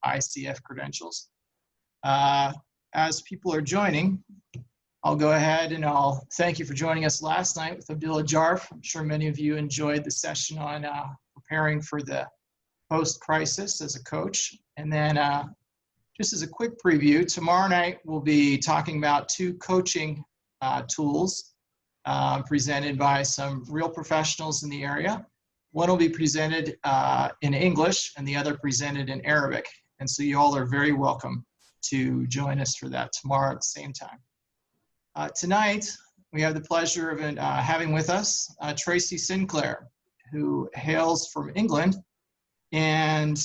ICF Credentials. As people are joining, I'll go ahead and I'll thank you for joining us last night with Abdullah Jarf. I'm sure many of you enjoyed the session on preparing for the post-crisis as a coach. And then just as a quick preview, tomorrow night we'll be talking about two coaching tools presented by some real professionals in the area. One will be presented in English and the other presented in Arabic. And so you all are very welcome to join us for that tomorrow at the same time. Tonight, we have the pleasure of having with us Tracy Sinclair, who hails from England and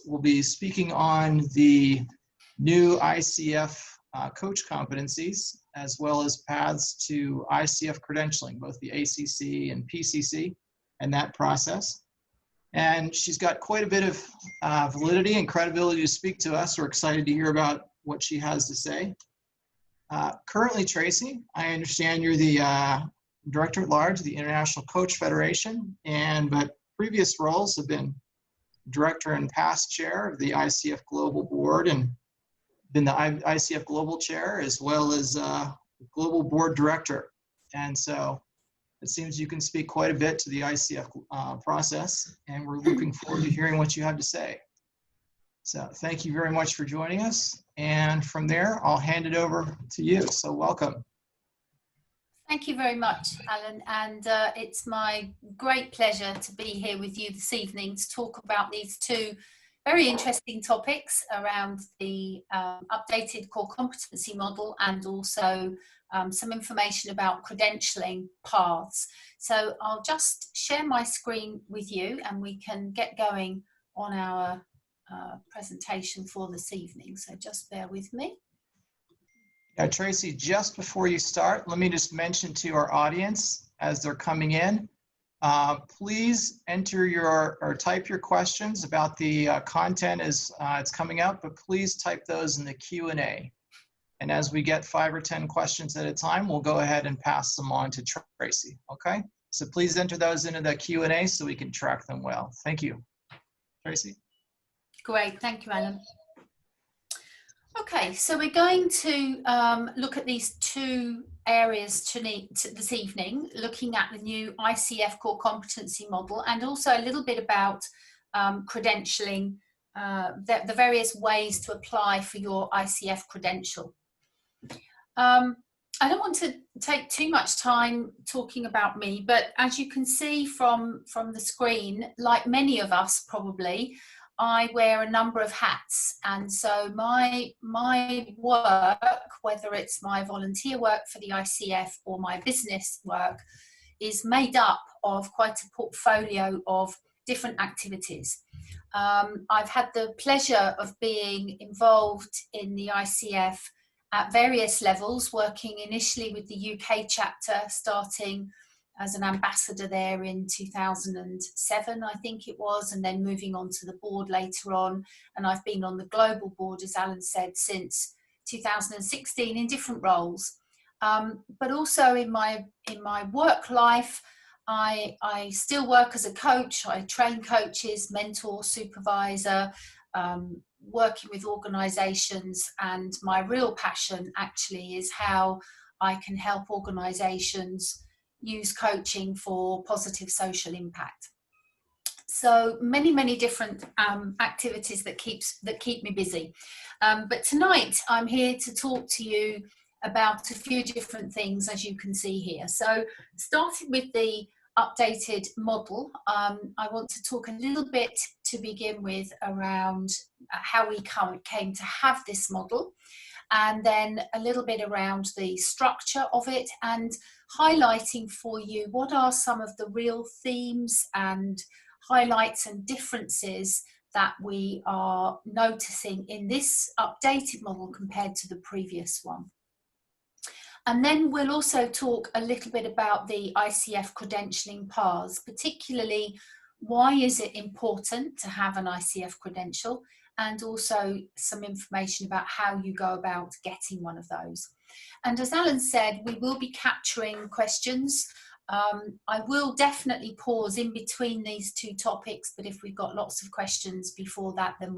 will be speaking on the new ICF coach competencies, as well as paths to ICF credentialing, both the ACC and PCC, and that process. And she's got quite a bit of validity and credibility to speak to us. We're excited to hear about what she has to say. Currently, Tracy, I understand you're the Director at Large of the International Coach Federation, but previous roles have been Director and past Chair of the ICF Global Board and been the ICF Global Chair as well as Global Board Director. And so it seems you can speak quite a bit to the ICF process, and we're looking forward to hearing what you have to say. So thank you very much for joining us. And from there, I'll hand it over to you. So welcome. Thank you very much, Alan. And it's my great pleasure to be here with you this evening to talk about these two very interesting topics around the updated core competency model and also some information about credentialing paths. So I'll just share my screen with you and we can get going on our presentation for this evening. So just bear with me. Tracy, just before you start, let me just mention to our audience as they're coming in, please enter or type your questions about the content as it's coming out, but please type those in the Q&A. And as we get 5 or 10 questions at a time, we'll go ahead and pass them on to Tracy, okay? So please enter those into the Q&A so we can track them well. Thank you. Tracy? Great, thank you, Alan. Okay, so we're going to look at these two areas this evening, looking at the new ICF core competency model and also a little bit about credentialing, the various ways to apply for your ICF credential. I don't want to take too much time talking about me, but as you can see from the screen, like many of us probably, I wear a number of hats, and so my work, whether it's my volunteer work for the ICF or my business work, is made up of quite a portfolio of different activities. I've had the pleasure of being involved in the ICF at various levels, working initially with the UK chapter, starting as an ambassador there in 2007, I think it was, and then moving on to the board later on. And I've been on the global board, as Alan said, since 2016 in different roles. But also in my work life, I still work as a coach. I train coaches, mentor, supervisor, working with organisations, and my real passion actually is how I can help organisations use coaching for positive social impact. So many different activities that keep me busy. But tonight I'm here to talk to you about a few different things, as you can see here. So starting with the updated model, I want to talk a little bit to begin with around how we came to have this model, and then a little bit around the structure of it, and highlighting for you what are some of the real themes and highlights and differences that we are noticing in this updated model compared to the previous one. And then we'll also talk a little bit about the ICF credentialing paths, particularly why is it important to have an ICF credential, and also some information about how you go about getting one of those. And as Alan said, we will be capturing questions I will definitely pause in between these two topics, but if we've got lots of questions before that, then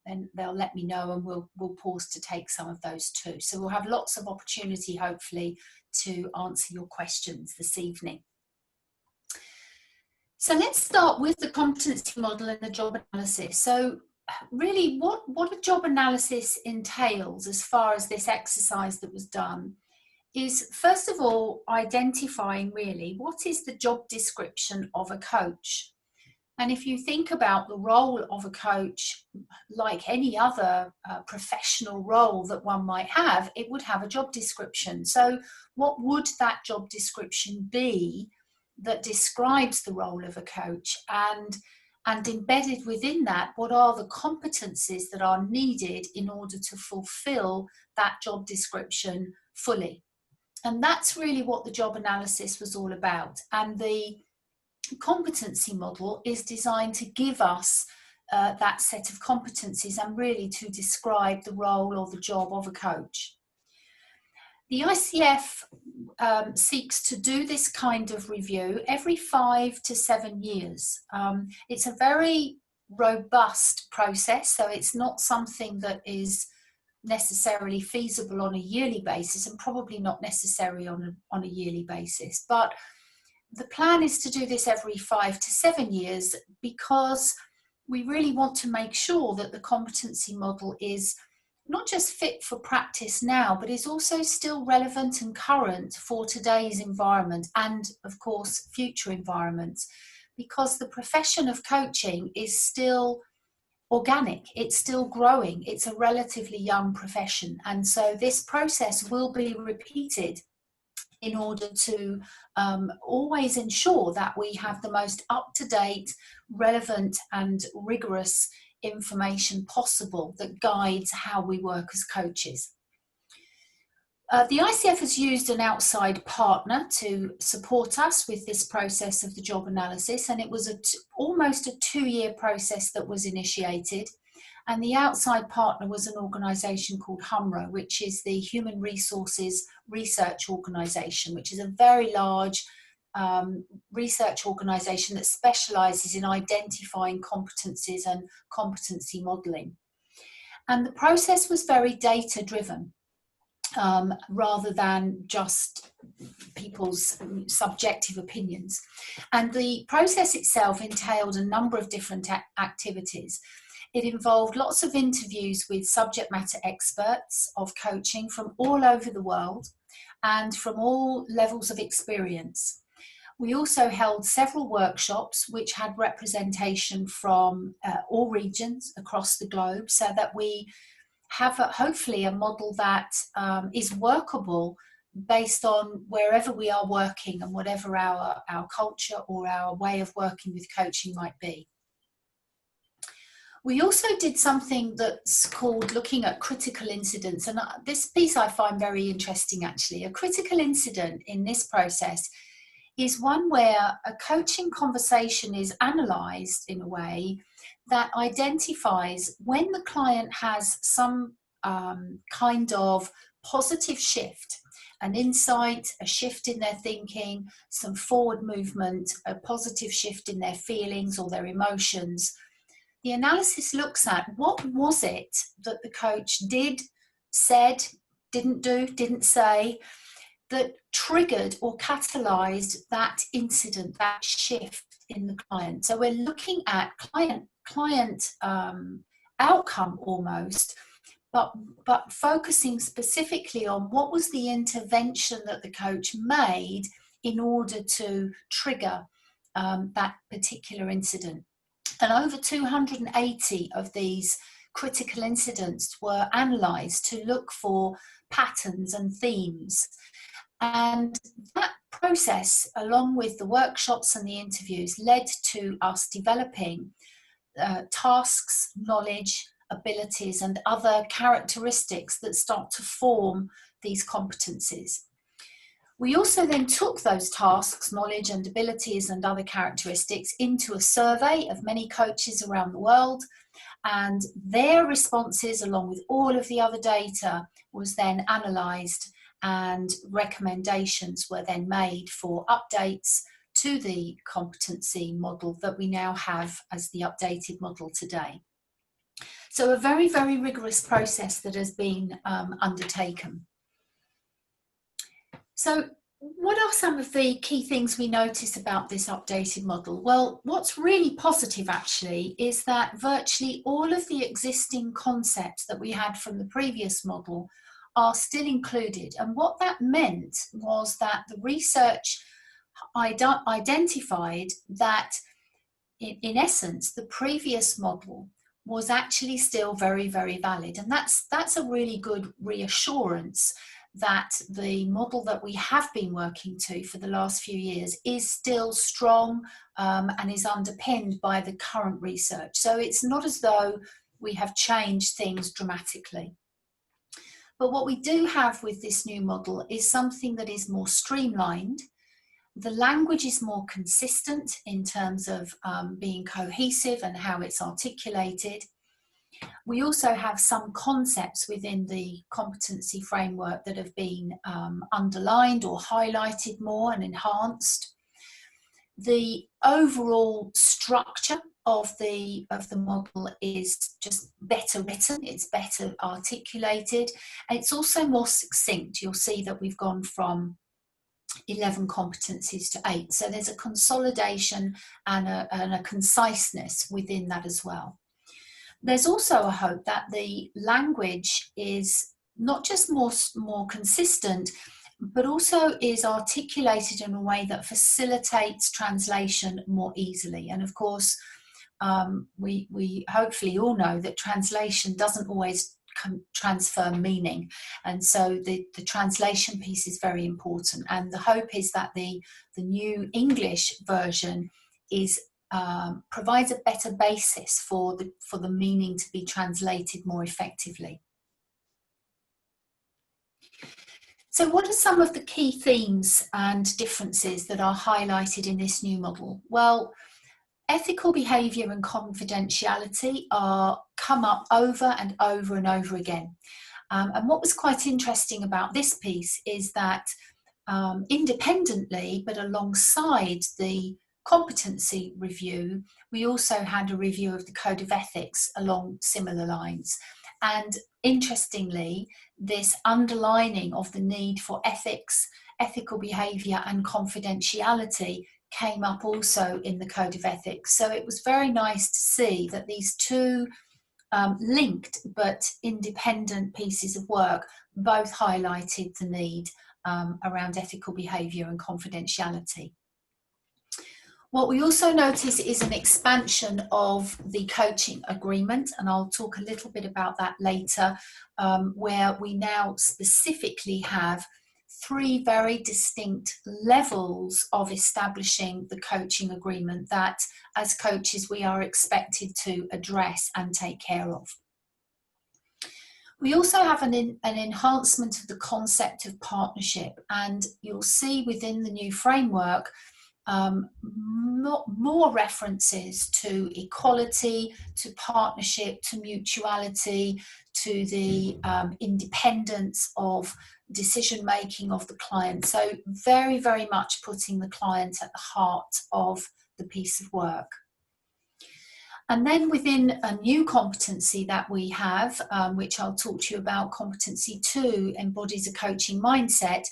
then they'll let me know, and we'll pause to take some of those too. So we'll have lots of opportunity, hopefully, to answer your questions this evening. So let's start with the competency model and the job analysis. So really, what a job analysis entails as far as this exercise that was done is, first of all, identifying really what is the job description of a coach. And if you think about the role of a coach, like any other professional role that one might have, it would have a job description. So what would that job description be that describes the role of a coach? And embedded within that, what are the competencies that are needed in order to fulfill that job description fully? And that's really what the job analysis was all about. And the competency model is designed to give us that set of competencies and really to describe the role or the job of a coach. The ICF seeks to do this kind of review every 5 to 7 years. It's a very robust process, so it's not something that is necessarily feasible on a yearly basis, and probably not necessary on a yearly basis. But the plan is to do this every 5 to 7 years, because we really want to make sure that the competency model is not just fit for practice now, but is also still relevant and current for today's environment and, of course, future environments, because the profession of coaching is still organic, it's still growing, it's a relatively young profession. And so this process will be repeated in order to always ensure that we have the most up-to-date, relevant and rigorous information possible that guides how we work as coaches. The ICF has used an outside partner to support us with this process of the job analysis, and it was almost a 2-year process that was initiated. And the outside partner was an organisation called HUMRO, which is the Human Resources Research Organisation, which is a very large research organisation that specialises in identifying competencies and competency modelling. And the process was very data-driven, rather than just people's subjective opinions. And the process itself entailed a number of different activities. It involved lots of interviews with subject matter experts of coaching from all over the world and from all levels of experience. We also held several workshops which had representation from all regions across the globe, so that we have hopefully a model that is workable based on wherever we are working and whatever our culture or our way of working with coaching might be. We also did something that's called looking at critical incidents, and this piece I find very interesting actually. A critical incident in this process is one where a coaching conversation is analysed in a way that identifies when the client has some kind of positive shift, an insight, a shift in their thinking, some forward movement, a positive shift in their feelings or their emotions. The analysis looks at what was it that the coach did, said, didn't do, didn't say, that triggered or catalysed that incident, that shift in the client. So we're looking at client outcome almost, but focusing specifically on what was the intervention that the coach made in order to trigger that particular incident. And over 280 of these critical incidents were analysed to look for patterns and themes. And that process, along with the workshops and the interviews, led to us developing tasks, knowledge, abilities, and other characteristics that start to form these competencies. We also then took those tasks, knowledge and abilities and other characteristics into a survey of many coaches around the world, and their responses, along with all of the other data, was then analysed and recommendations were then made for updates to the competency model that we now have as the updated model today. So a very, very rigorous process that has been undertaken. So what are some of the key things we notice about this updated model? Well, what's really positive actually is that virtually all of the existing concepts that we had from the previous model are still included. And what that meant was that the research identified that in essence, the previous model was actually still very, very valid. And that's a really good reassurance that the model that we have been working to for the last few years is still strong and is underpinned by the current research. So it's not as though we have changed things dramatically. But what we do have with this new model is something that is more streamlined. The language is more consistent in terms of being cohesive and how it's articulated. We also have some concepts within the competency framework that have been underlined or highlighted more and enhanced. The overall structure of the model is just better written, it's better articulated, and it's also more succinct. You'll see that we've gone from 11 competencies to 8. So there's a consolidation and a conciseness within that as well. There's also a hope that the language is not just more consistent, but also is articulated in a way that facilitates translation more easily. And of course, we hopefully all know that translation doesn't always transfer meaning, and so the translation piece is very important, and the hope is that the new English version is provides a better basis for the meaning to be translated more effectively. So what are some of the key themes and differences that are highlighted in this new model? Well, ethical behaviour and confidentiality come up over and over and over again. And what was quite interesting about this piece is that independently, but alongside the competency review, we also had a review of the Code of Ethics along similar lines. And interestingly, this underlining of the need for ethics, ethical behaviour and confidentiality came up also in the Code of Ethics. So it was very nice to see that these two linked but independent pieces of work both highlighted the need around ethical behaviour and confidentiality. What we also notice is an expansion of the coaching agreement, and I'll talk a little bit about that later, where we now specifically have 3 very distinct levels of establishing the coaching agreement that, as coaches, we are expected to address and take care of. We also have an enhancement of the concept of partnership, and you'll see within the new framework more references to equality, to partnership, to mutuality, to the independence of decision making of the client. So very, very much putting the client at the heart of the piece of work. And then within a new competency that we have, which I'll talk to you about, competency 2, embodies a coaching mindset.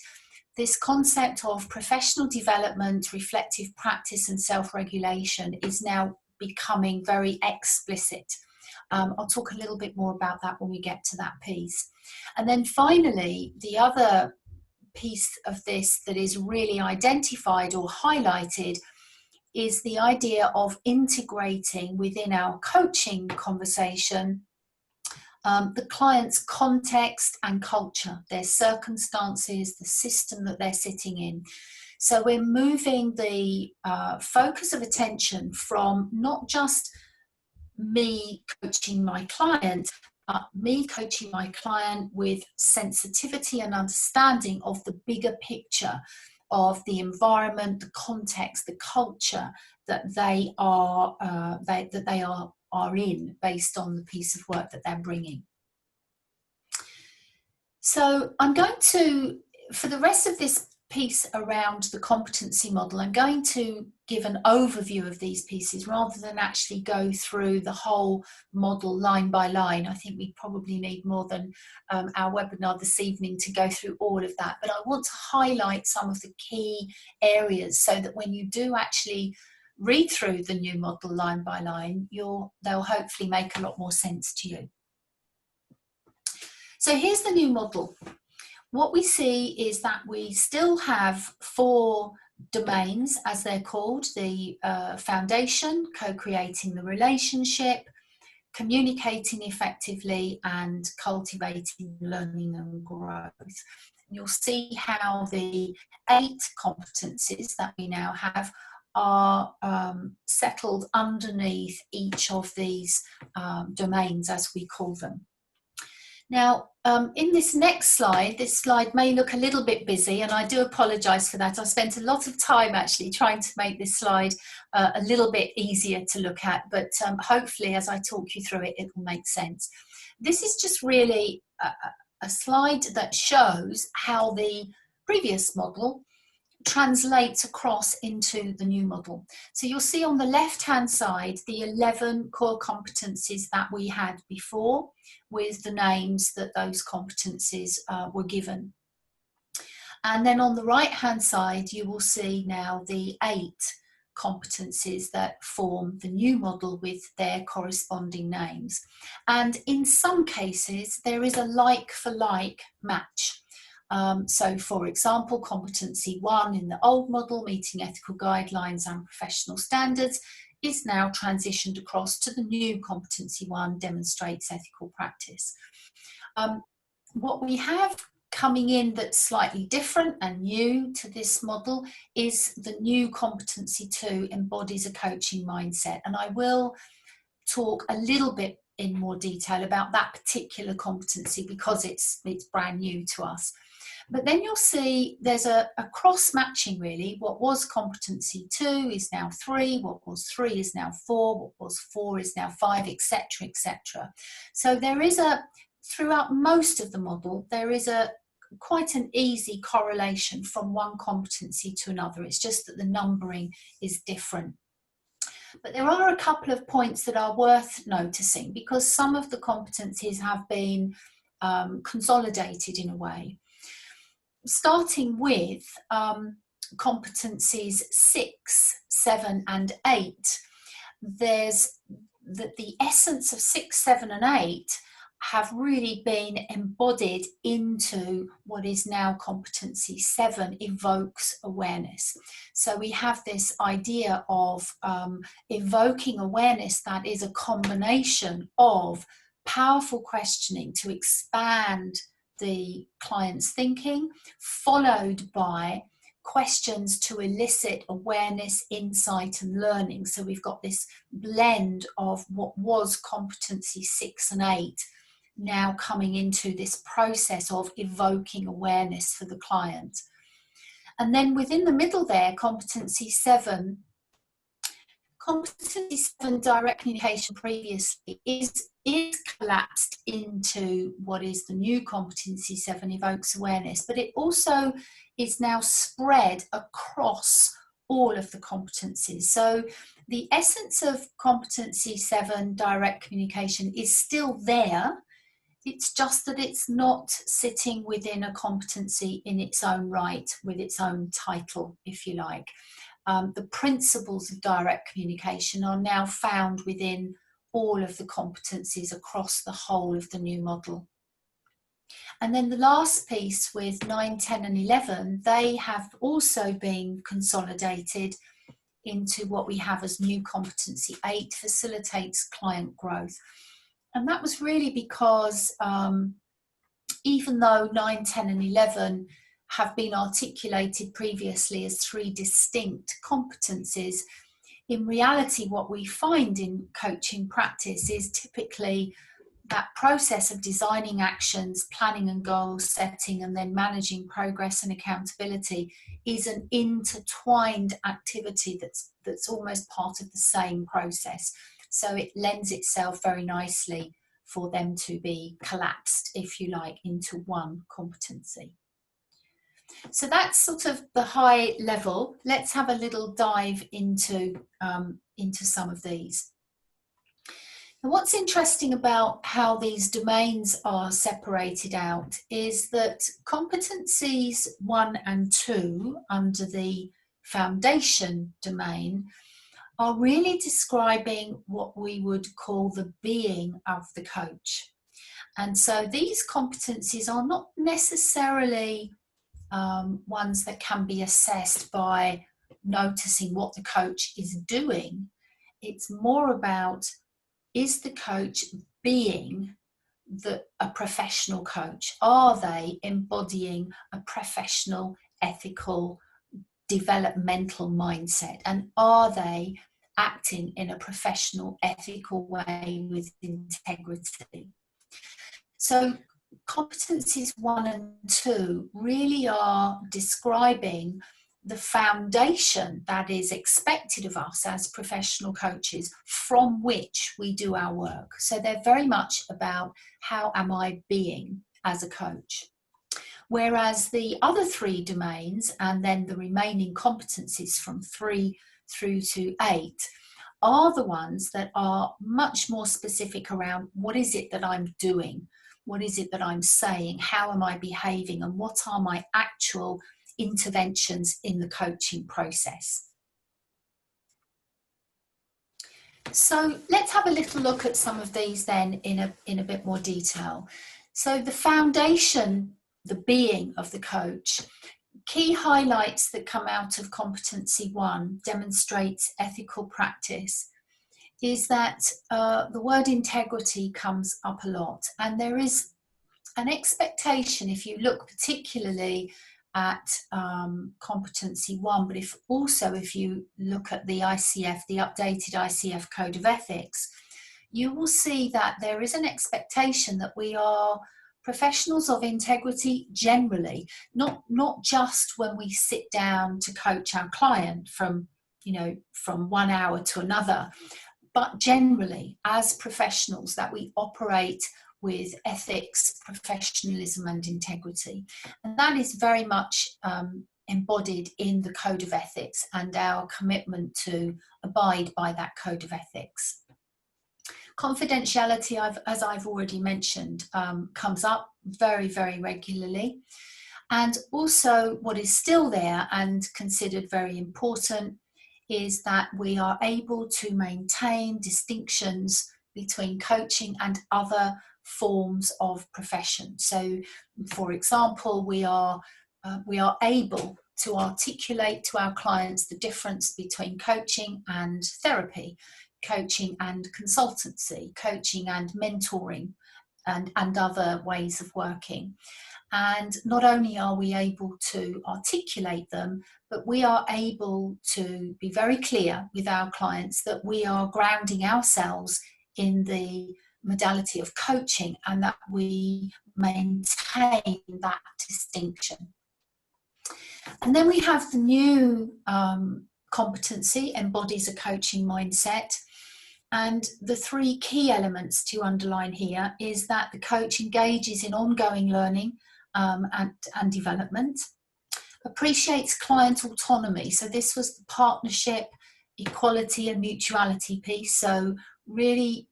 This concept of professional development, reflective practice and self-regulation is now becoming very explicit. I'll talk a little bit more about that when we get to that piece. And then finally, the other piece of this that is really identified or highlighted is the idea of integrating within our coaching conversation the client's context and culture, their circumstances, the system that they're sitting in. So we're moving the focus of attention from not just me coaching my client, but me coaching my client with sensitivity and understanding of the bigger picture of the environment, the context, the culture that they are in based on the piece of work that they're bringing. So I'm going to for the rest of this piece around the competency model, I'm going to give an overview of these pieces rather than actually go through the whole model line by line. I think we probably need more than our webinar this evening to go through all of that, but I want to highlight some of the key areas so that when you do actually read through the new model line by line, they'll hopefully make a lot more sense to you. So here's the new model. What we see is that we still have 4 domains, as they're called: the foundation, co-creating the relationship, communicating effectively, and cultivating learning and growth. You'll see how the 8 competencies that we now have are settled underneath each of these domains, as we call them. Now, in this next slide, this slide may look a little bit busy, and I do apologise for that. I spent a lot of time actually trying to make this slide a little bit easier to look at, but hopefully as I talk you through it, it will make sense. This is just really a slide that shows how the previous model translates across into the new model. So you'll see on the left-hand side the 11 core competencies that we had before, with the names that those competencies were given. And then on the right-hand side, you will see now the 8 competencies that form the new model with their corresponding names. And in some cases, there is a like-for-like match. So for example, competency 1 in the old model, meeting ethical guidelines and professional standards, is now transitioned across to the new competency 1, demonstrates ethical practice. What we have coming in that's slightly different and new to this model is the new competency 2, embodies a coaching mindset. And I will talk a little bit in more detail about that particular competency because it's brand new to us. But then you'll see there's a cross-matching really. What was competency 2 is now 3, what was 3 is now 4, what was 4 is now 5, etc., etc. So there is throughout most of the model, there is quite an easy correlation from one competency to another. It's just that the numbering is different. But there are a couple of points that are worth noticing because some of the competencies have been consolidated in a way. Starting with competencies 6, 7 and 8, there's the essence of 6, 7 and 8 have really been embodied into what is now competency 7, evokes awareness. So we have this idea of evoking awareness that is a combination of powerful questioning to expand the client's thinking, followed by questions to elicit awareness, insight and learning. So we've got this blend of what was competency 6 and 8 now coming into this process of evoking awareness for the client. And then within the middle there, competency 7 direct communication previously is collapsed into what is the new competency 7, evokes awareness, but it also is now spread across all of the competencies. So the essence of competency 7, direct communication, is still there. It's just that it's not sitting within a competency in its own right, with its own title, if you like. The principles of direct communication are now found within all of the competencies across the whole of the new model. And then the last piece with 9, 10 and 11, they have also been consolidated into what we have as new competency 8, facilitates client growth. And that was really because even though 9, 10 and 11 have been articulated previously as 3 distinct competencies, in reality what we find in coaching practice is typically that process of designing actions, planning and goal setting, and then managing progress and accountability is an intertwined activity that's almost part of the same process. So it lends itself very nicely for them to be collapsed, if you like, into one competency. So that's sort of the high level. Let's have a little dive into some of these. And what's interesting about how these domains are separated out is that competencies 1 and 2 under the foundation domain are really describing what we would call the being of the coach. And so these competencies are not necessarily ones that can be assessed by noticing what the coach is doing. It's more about, is the coach being a professional coach? Are they embodying a professional, ethical, developmental mindset? And are they acting in a professional, ethical way with integrity? So competencies 1 and 2 really are describing the foundation that is expected of us as professional coaches from which we do our work. So they're very much about, how am I being as a coach? Whereas the other 3 domains, and then the remaining competencies from 3 through to 8, are the ones that are much more specific around, what is it that I'm doing? What is it that I'm saying? How am I behaving? And what are my actual interventions in the coaching process? So let's have a little look at some of these then in a bit more detail. So the foundation, the being of the coach, key highlights that come out of competency 1 demonstrates ethical practice, is that the word integrity comes up a lot, and there is an expectation, if you look particularly at competency 1, but if you look at the ICF, the updated ICF Code of Ethics, you will see that there is an expectation that we are professionals of integrity generally, not just when we sit down to coach our client from 1 hour to another, but generally as professionals, that we operate with ethics, professionalism and integrity. And that is very much embodied in the Code of Ethics and our commitment to abide by that Code of Ethics. Confidentiality, as I've already mentioned, comes up very, very regularly. And also what is still there and considered very important is that we are able to maintain distinctions between coaching and other forms of profession. So, for example, we are able to articulate to our clients the difference between coaching and therapy, coaching and consultancy, coaching and mentoring, and other ways of working. And not only are we able to articulate them, but we are able to be very clear with our clients that we are grounding ourselves in the modality of coaching and that we maintain that distinction. And then we have the new competency, embodies a coaching mindset. And the 3 key elements to underline here is that the coach engages in ongoing learning and development, appreciates client autonomy. So this was the partnership, equality and mutuality piece. So really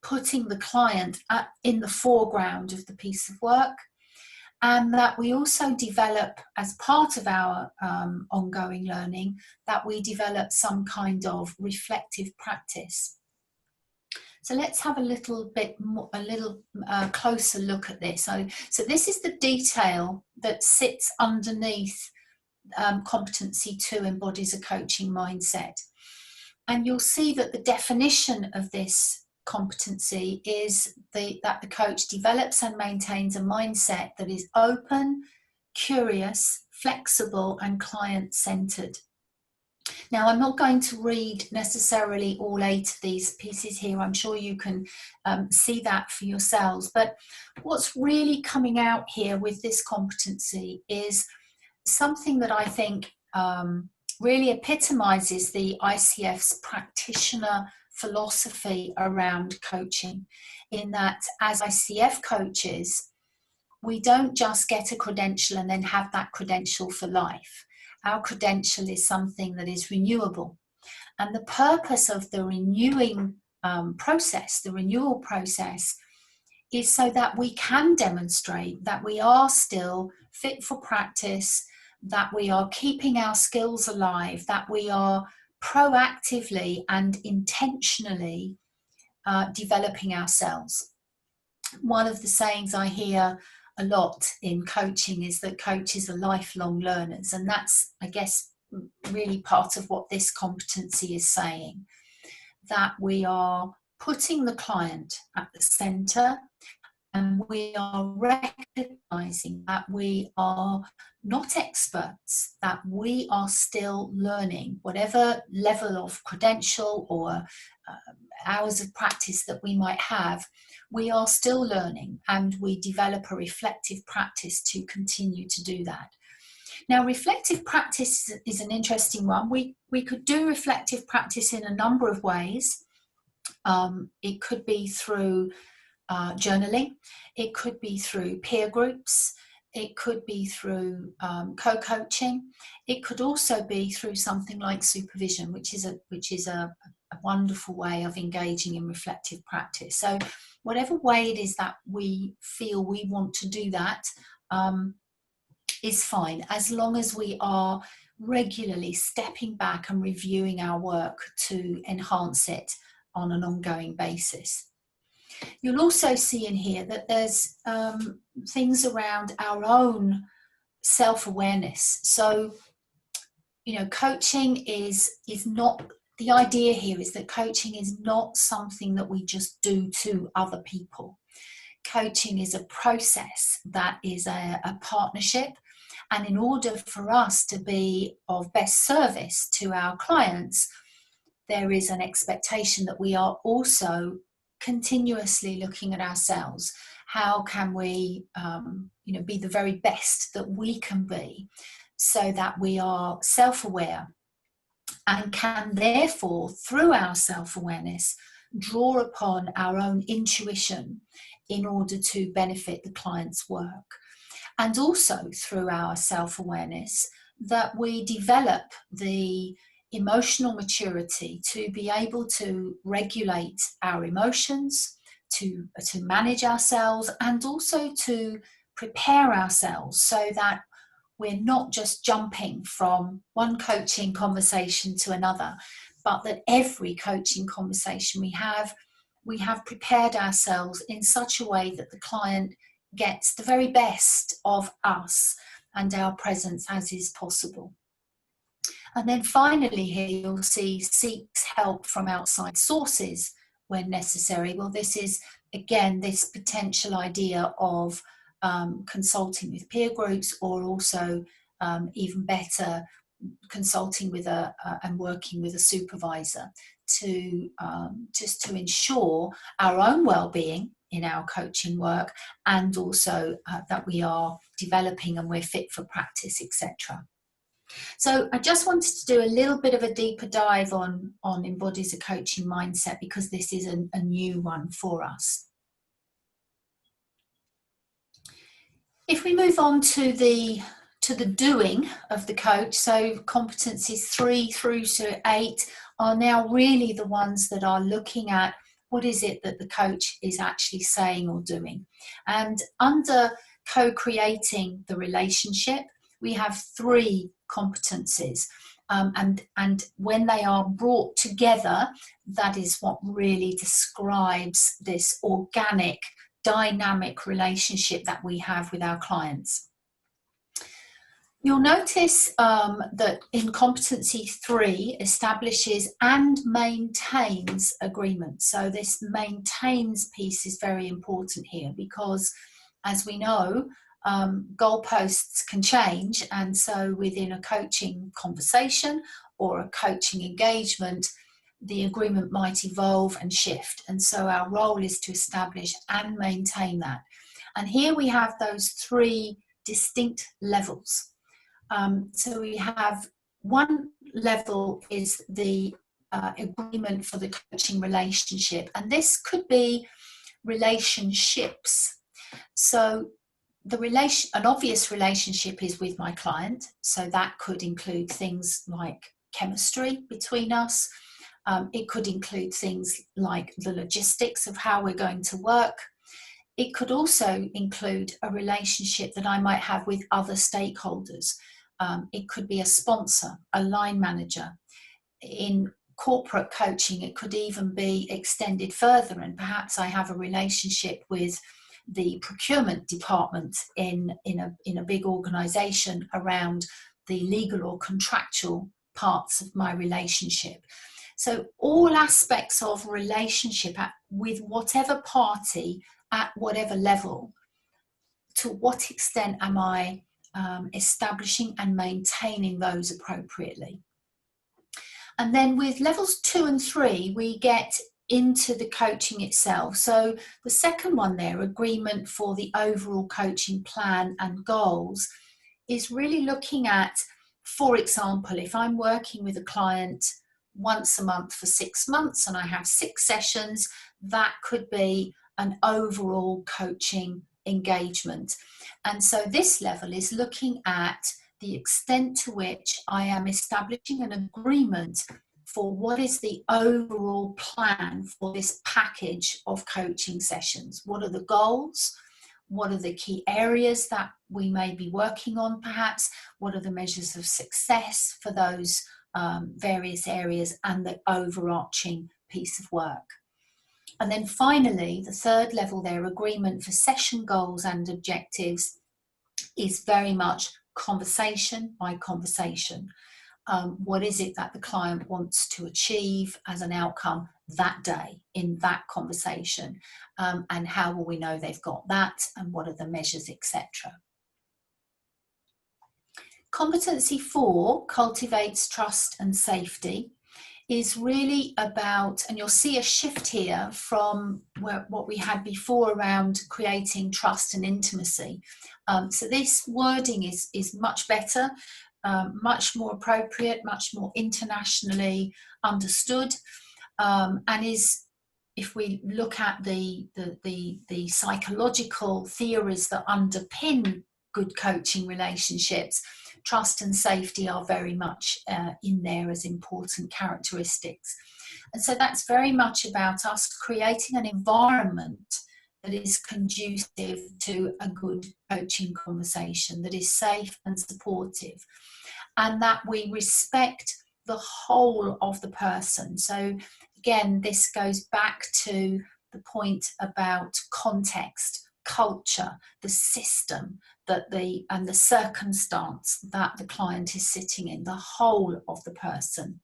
putting the client in the foreground of the piece of work. And that we also develop, as part of our ongoing learning, that we develop some kind of reflective practice. So let's have a little closer look at this. So this is the detail that sits underneath competency 2, embodies a coaching mindset. And you'll see that the definition of this competency is that the coach develops and maintains a mindset that is open, curious, flexible, and client-centered. Now, I'm not going to read necessarily all 8 of these pieces here. I'm sure you can see that for yourselves. But what's really coming out here with this competency is something that I think really epitomizes the ICF's practitioner philosophy around coaching, in that as ICF coaches, we don't just get a credential and then have that credential for life. Our credential is something that is renewable. And the purpose of the renewal process, is so that we can demonstrate that we are still fit for practice, that we are keeping our skills alive, that we are proactively and intentionally developing ourselves. One of the sayings I hear a lot in coaching is that coaches are lifelong learners, and that's, I guess, really part of what this competency is saying, that we are putting the client at the centre, and we are recognizing that we are not experts, that we are still learning. Whatever level of credential or hours of practice that we might have, we are still learning, and we develop a reflective practice to continue to do that. Now, reflective practice is an interesting one. We could do reflective practice in a number of ways. It could be through journaling, it could be through peer groups, it could be through co-coaching, it could also be through something like supervision, which is a wonderful way of engaging in reflective practice. So whatever way it is that we feel we want to do that is fine, as long as we are regularly stepping back and reviewing our work to enhance it on an ongoing basis. You'll also see in here that there's things around our own self-awareness. So, you know, coaching is not, the idea here is that coaching is not something that we just do to other people. Coaching is a process that is a partnership. And in order for us to be of best service to our clients, there is an expectation that we are also continuously looking at ourselves. How can we be the very best that we can be, so that we are self-aware and can therefore, through our self-awareness, draw upon our own intuition in order to benefit the client's work. And also through our self-awareness, that we develop the emotional maturity to be able to regulate our emotions, to manage ourselves, and also to prepare ourselves so that we're not just jumping from one coaching conversation to another, but that every coaching conversation we have prepared ourselves in such a way that the client gets the very best of us and our presence as is possible. And then finally here you'll see seeks help from outside sources when necessary. Well, this is again this potential idea of consulting with peer groups, or also even better, consulting with and working with a supervisor to just to ensure our own well-being in our coaching work, and also that we are developing and we're fit for practice, etc. So I just wanted to do a little bit of a deeper dive on embodies a coaching mindset, because this is a new one for us. If we move on to the doing of the coach, so competencies 3 through to 8 are now really the ones that are looking at what is it that the coach is actually saying or doing. And under co-creating the relationship, we have 3 competencies. And when they are brought together, that is what really describes this organic, dynamic relationship that we have with our clients. You'll notice that in competency 3 establishes and maintains agreement. So this maintains piece is very important here, because as we know, goalposts can change, and so within a coaching conversation or a coaching engagement, the agreement might evolve and shift, and so our role is to establish and maintain that. And here we have those 3 distinct levels. So we have one level is the agreement for the coaching relationship, and this could be relationships. So an obvious relationship is with my client. So that could include things like chemistry between us. It could include things like the logistics of how we're going to work. It could also include a relationship that I might have with other stakeholders. It could be a sponsor, a line manager. In corporate coaching, it could even be extended further, and perhaps I have a relationship with the procurement department in a big organization around the legal or contractual parts of my relationship. So all aspects of relationship with whatever party at whatever level, to what extent am I establishing and maintaining those appropriately? And then with levels 2 and 3, we get into the coaching itself. So the second one there, agreement for the overall coaching plan and goals, is really looking at, for example, if I'm working with a client once a month for 6 months and I have 6 sessions, that could be an overall coaching engagement. And so this level is looking at the extent to which I am establishing an agreement for what is the overall plan for this package of coaching sessions. What are the goals? What are the key areas that we may be working on perhaps? What are the measures of success for those various areas and the overarching piece of work? And then finally, the third level there, agreement for session goals and objectives, is very much conversation by conversation. What is it that the client wants to achieve as an outcome that day in that conversation? And how will we know they've got that? And what are the measures, etc.? Competency 4 cultivates trust and safety, is really about, and you'll see a shift here from what we had before around creating trust and intimacy. So this wording is much better, much more appropriate, much more internationally understood, and is, if we look at the psychological theories that underpin good coaching relationships, trust and safety are very much in there as important characteristics. And so that's very much about us creating an environment that is conducive to a good coaching conversation, that is safe and supportive, and that we respect the whole of the person. So again, this goes back to the point about context, culture, the system and the circumstance that the client is sitting in, the whole of the person,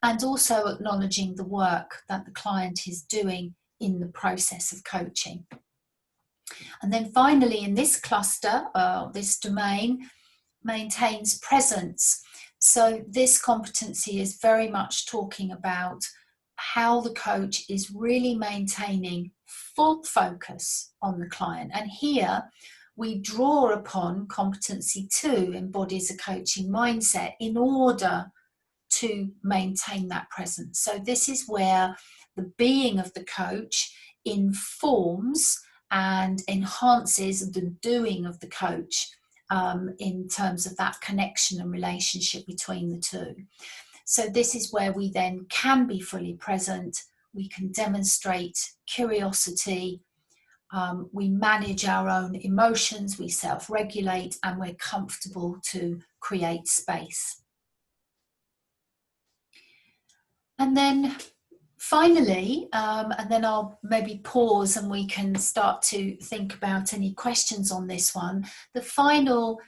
and also acknowledging the work that the client is doing in the process of coaching. And then finally, in this cluster, this domain, maintains presence. So this competency is very much talking about how the coach is really maintaining full focus on the client. And here we draw upon competency 2, embodies a coaching mindset, in order to maintain that presence. So this is where the being of the coach informs and enhances the doing of the coach, in terms of that connection and relationship between the two. So this is where we then can be fully present, we can demonstrate curiosity, we manage our own emotions, we self-regulate, and we're comfortable to create space. And then finally, and then I'll maybe pause and we can start to think about any questions on this one. The final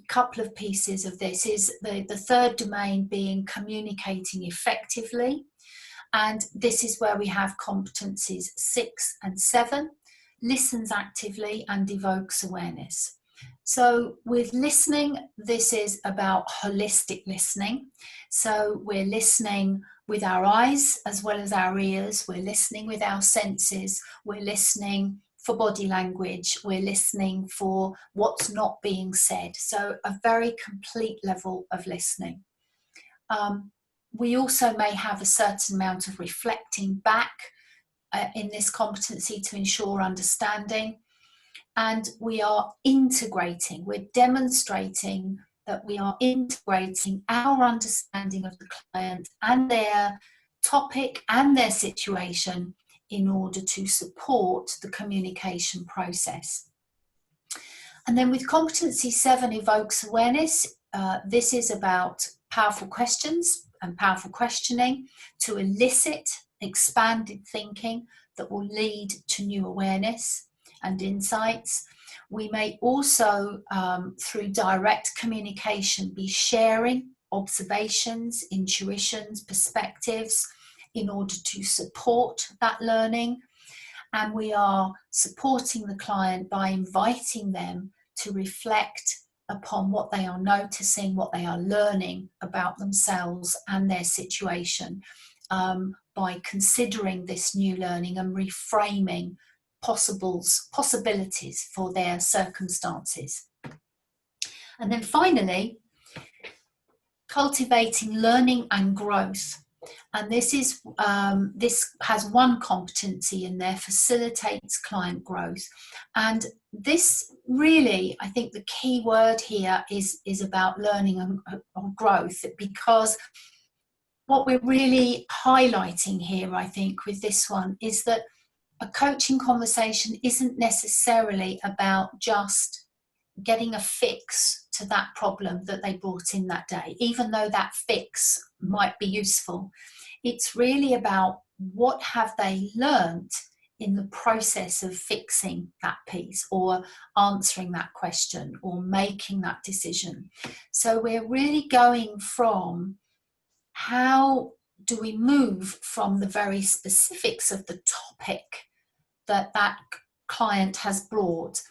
couple of pieces of this is the third domain being communicating effectively. And this is where we have competencies 6 and 7, listens actively and evokes awareness. So with listening, this is about holistic listening. So we're listening with our eyes as well as our ears, we're listening with our senses, we're listening for body language, we're listening for what's not being said. So a very complete level of listening. We also may have a certain amount of reflecting back in this competency to ensure understanding. and we are integrating, we're demonstrating that we are integrating our understanding of the client and their topic and their situation in order to support the communication process. And then with Competency 7 evokes awareness, this is about powerful questions and powerful questioning to elicit expanded thinking that will lead to new awareness and insights. We may also, through direct communication, be sharing observations, intuitions, perspectives in order to support that learning. And we are supporting the client by inviting them to reflect upon what they are noticing, what they are learning about themselves and their situation, by considering this new learning and reframing possibilities for their circumstances. And then finally, cultivating learning and growth. And this has one competency in there: facilitates client growth. And this really, I think the key word here is about learning and growth, because what we're really highlighting here, I think, with this one is that a coaching conversation isn't necessarily about just getting a fix to that problem that they brought in that day, even though that fix might be useful. It's really about what have they learned in the process of fixing that piece or answering that question or making that decision. So we're really going from how do we move from the very specifics of the topic that client has brought,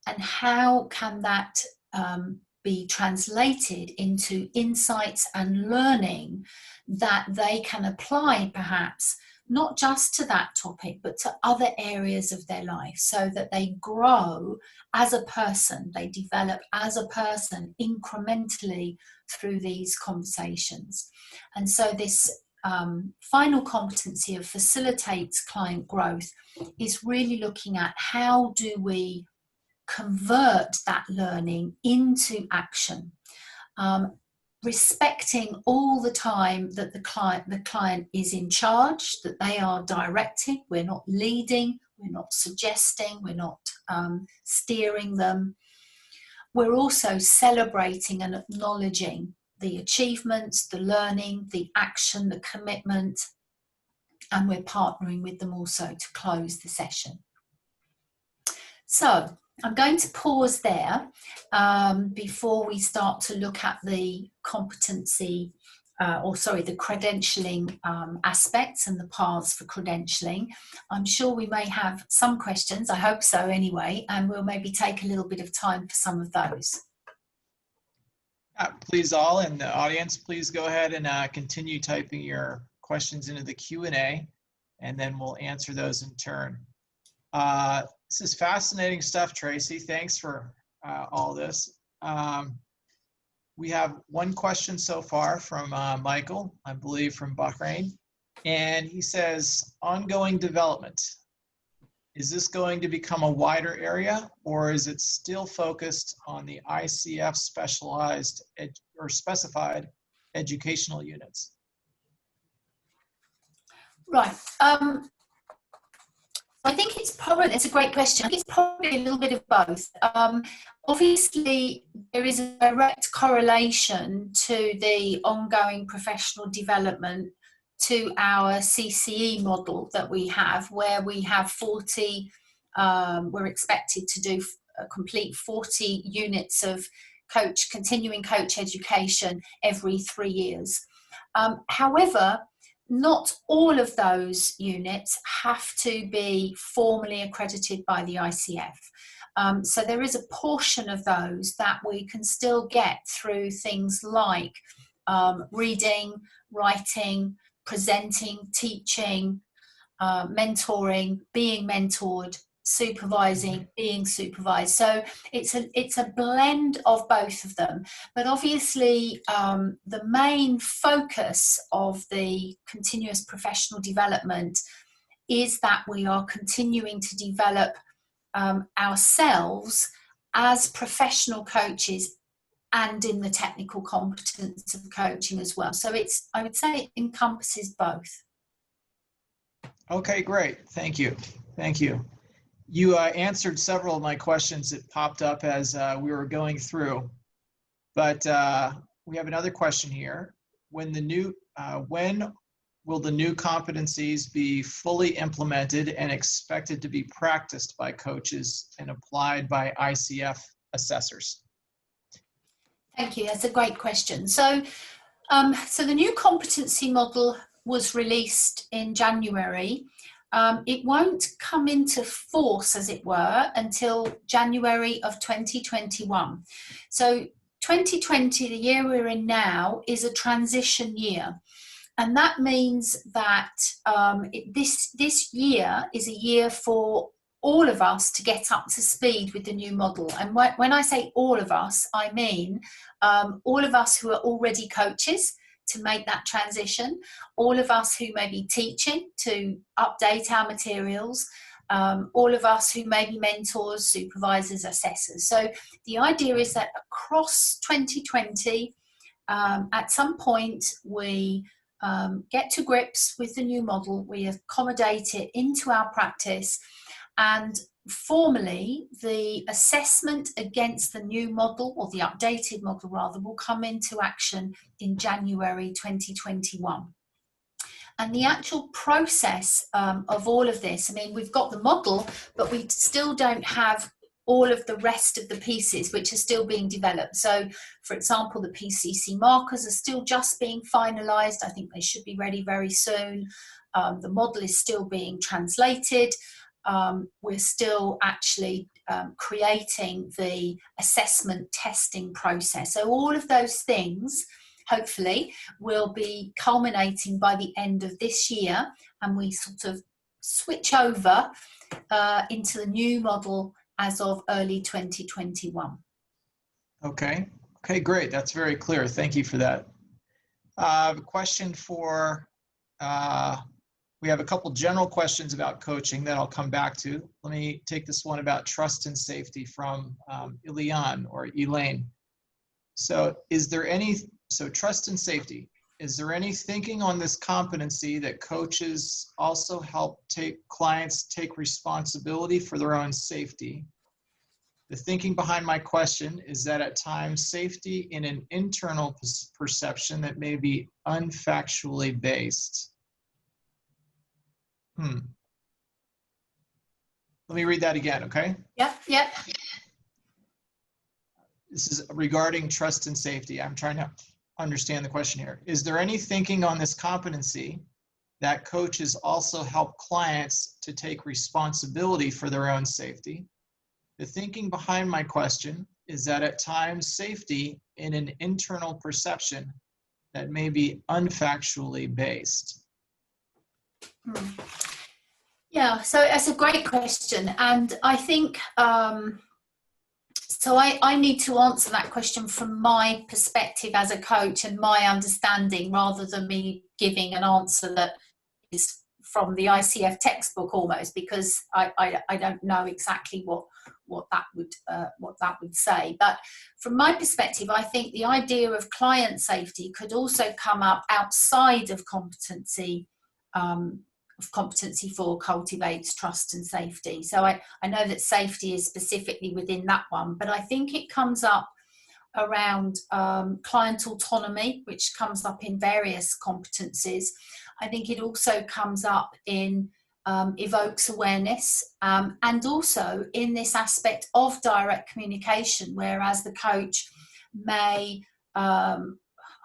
and how can that be translated into insights and learning that they can apply, perhaps not just to that topic but to other areas of their life, so that they grow as a person, they develop as a person incrementally through these conversations. And so this final competency of facilitates client growth is really looking at how do we convert that learning into action, respecting all the time that the client is in charge, that they are directing. We're not leading, we're not suggesting, we're not steering them. We're also celebrating and acknowledging the achievements, the learning, the action, the commitment, and we're partnering with them also to close the session. So I'm going to pause there before we start to look at the competency, the credentialing aspects and the paths for credentialing. I'm sure we may have some questions, I hope so anyway, and we'll maybe take a little bit of time for some of those. Please, all in the audience, please go ahead and continue typing your questions into the Q&A, and then we'll answer those in turn. This is fascinating stuff, Tracy. Thanks for all this. We have one question so far from Michael, I believe from Bahrain, and he says, ongoing development. Is this going to become a wider area, or is it still focused on the ICF specialized or specified educational units? Right. I think it's a great question. I think it's probably a little bit of both. Obviously, there is a direct correlation to the ongoing professional development to our CCE model that we have, where we have 40, we're expected to complete 40 units of continuing coach education every 3 years. However, not all of those units have to be formally accredited by the ICF. So there is a portion of those that we can still get through things like reading, writing, presenting, teaching, mentoring, being mentored, supervising, being supervised. So it's a blend of both of them. But obviously the main focus of the continuous professional development is that we are continuing to develop ourselves as professional coaches and in the technical competence of coaching as well. So I would say it encompasses both. Okay, great. Thank you. Thank you. You answered several of my questions that popped up as we were going through, but we have another question here. When will the new competencies be fully implemented and expected to be practiced by coaches and applied by ICF assessors? Thank you. That's a great question. So the new competency model was released in January. It won't come into force, as it were, until January of 2021. So 2020, the year we're in now, is a transition year. And that means that this year is a year for all of us to get up to speed with the new model. And when I say all of us, I mean all of us who are already coaches to make that transition, all of us who may be teaching to update our materials, all of us who may be mentors, supervisors, assessors. So the idea is that across 2020, at some point we get to grips with the new model, we accommodate it into our practice, and formally the assessment against the new model, or the updated model rather, will come into action in January 2021. And the actual process of all of this, I mean, we've got the model, but we still don't have all of the rest of the pieces which are still being developed. So, for example, the PCC markers are still just being finalised. I think they should be ready very soon. The model is still being translated. We're still actually creating the assessment testing process. So all of those things, hopefully, will be culminating by the end of this year, and we sort of switch over into the new model as of early 2021. Okay, great. That's very clear. Thank you for that. A question for, we have a couple general questions about coaching that I'll come back to. Let me take this one about trust and safety from Elaine. So trust and safety. Is there any thinking on this competency that coaches also help clients take responsibility for their own safety? The thinking behind my question is that at times safety in an internal perception that may be unfactually based. Let me read that again, okay? Yep. This is regarding trust and safety. I'm trying to understand the question here. Is there any thinking on this competency that coaches also help clients to take responsibility for their own safety? The thinking behind my question is that at times safety in an internal perception that may be unfactually based. Yeah, so that's a great question. And I think, so I need to answer that question from my perspective as a coach and my understanding, rather than me giving an answer that is from the ICF textbook almost, because I don't know exactly what that would say. But from my perspective, I think the idea of client safety could also come up outside of competency for Cultivates Trust and Safety. So I know that safety is specifically within that one, but I think it comes up around client autonomy, which comes up in various competencies. I think it also comes up in evokes awareness, and also in this aspect of direct communication, whereas the coach may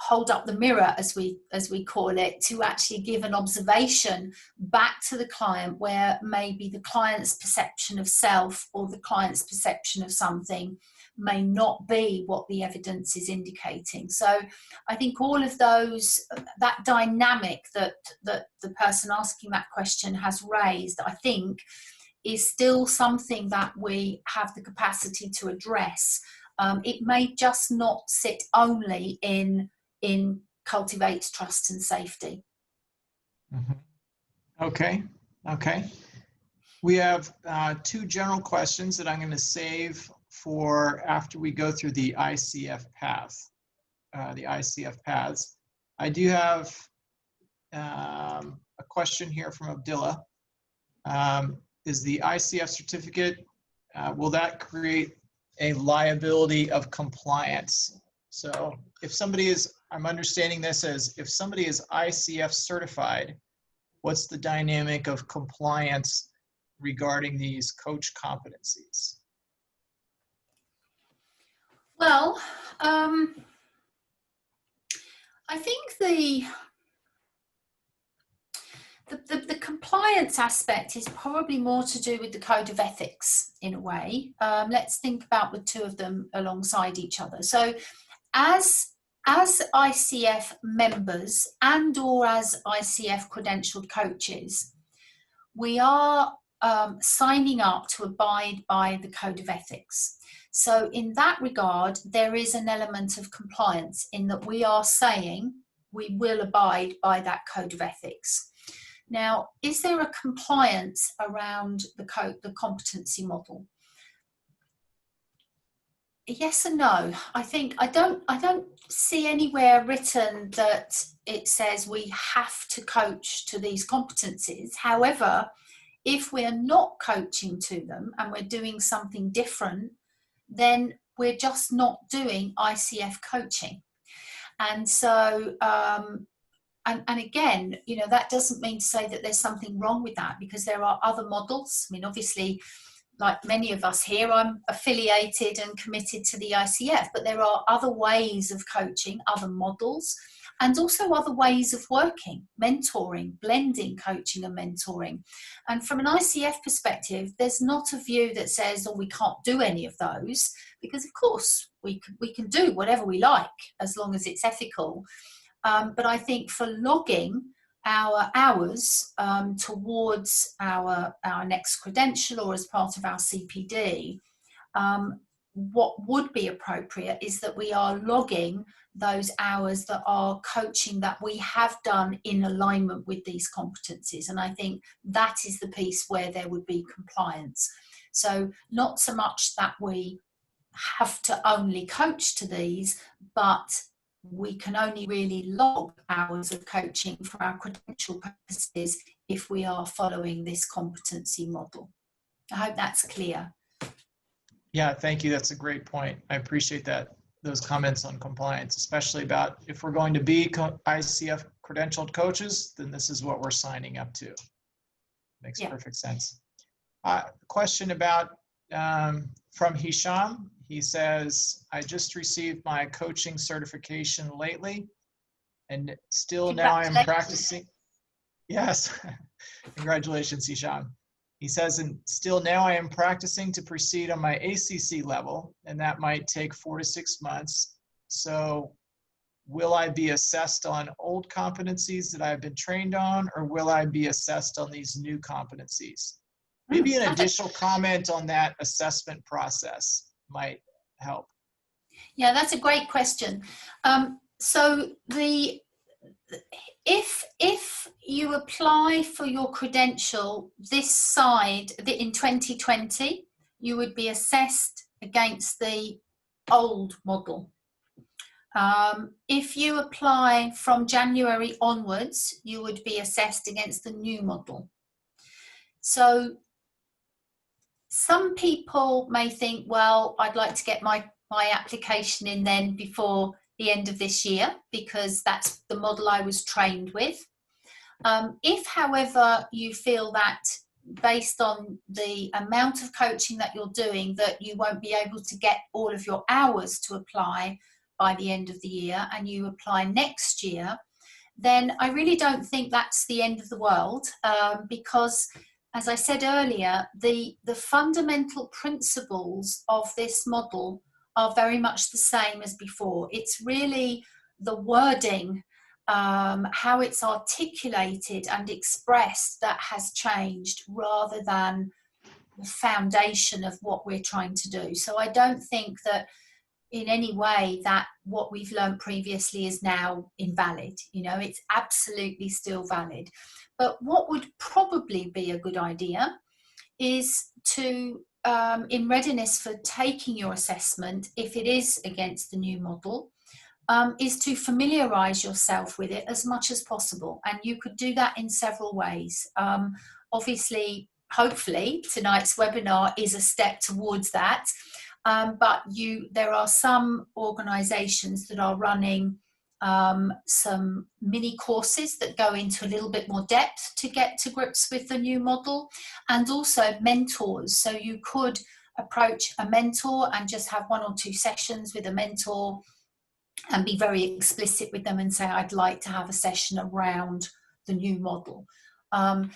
hold up the mirror, as we call it, to actually give an observation back to the client where maybe the client's perception of self or the client's perception of something may not be what the evidence is indicating. So I think all of those, that dynamic that the person asking that question has raised, I think is still something that we have the capacity to address. It may just not sit only in Cultivates Trust and Safety. Okay. We have two general questions that I'm going to save for after we go through the ICF path, the ICF paths. I do have a question here from Abdullah. Is the ICF certificate, will that create a liability of compliance? So if somebody is, I'm understanding this as if somebody is ICF certified, what's the dynamic of compliance regarding these coach competencies? Well, I think the compliance aspect is probably more to do with the code of ethics in a way. Let's think about the two of them alongside each other. So as ICF members and or as ICF credentialed coaches, we are signing up to abide by the code of ethics. So in that regard, there is an element of compliance in that we are saying we will abide by that code of ethics. Now, is there a compliance around the competency model? Yes and no. I think I don't see anywhere written that it says we have to coach to these competencies. However, if we're not coaching to them and we're doing something different, then we're just not doing ICF coaching. And so, and again, you know, that doesn't mean to say that there's something wrong with that, because there are other models. I mean, obviously, like many of us here, I'm affiliated and committed to the ICF, but there are other ways of coaching, other models, and also other ways of working, mentoring, blending coaching and mentoring. And from an ICF perspective, there's not a view that says, oh, we can't do any of those, because of course we can do whatever we like as long as it's ethical. But I think for logging our hours towards our next credential or as part of our CPD, what would be appropriate is that we are logging those hours that are coaching that we have done in alignment with these competencies. And I think that is the piece where there would be compliance. So not so much that we have to only coach to these, but we can only really log hours of coaching for our credential purposes if we are following this competency model. I hope that's clear. Yeah, thank you. That's a great point. I appreciate that, those comments on compliance, especially about if we're going to be ICF credentialed coaches, then this is what we're signing up to. Makes perfect sense. Question about from Hisham. He says, I just received my coaching certification lately, and still now I'm practicing. Yes, congratulations, Hisham. He says, and still now I am practicing to proceed on my ACC level, and that might take 4 to 6 months. So will I be assessed on old competencies that I've been trained on, or will I be assessed on these new competencies? Maybe an additional comment on that assessment process might help. Yeah, that's a great question. So if you apply for your credential this side in 2020, you would be assessed against the old model. If you apply from January onwards, you would be assessed against the new model. So some people may think, well, I'd like to get my application in then before the end of this year, because that's the model I was trained with. If, however, you feel that based on the amount of coaching that you're doing, that you won't be able to get all of your hours to apply by the end of the year, and you apply next year, then I really don't think that's the end of the world, because as I said earlier, the fundamental principles of this model are very much the same as before. It's really the wording, how it's articulated and expressed that has changed, rather than the foundation of what we're trying to do. So I don't think that in any way that what we've learned previously is now invalid. You know, it's absolutely still valid. But what would probably be a good idea is to, in readiness for taking your assessment, if it is against the new model, is to familiarise yourself with it as much as possible. And you could do that in several ways. Obviously, hopefully, tonight's webinar is a step towards that. But there are some organisations that are running some mini courses that go into a little bit more depth to get to grips with the new model, and also mentors. So you could approach a mentor and just have 1 or 2 sessions with a mentor and be very explicit with them and say, I'd like to have a session around the new model.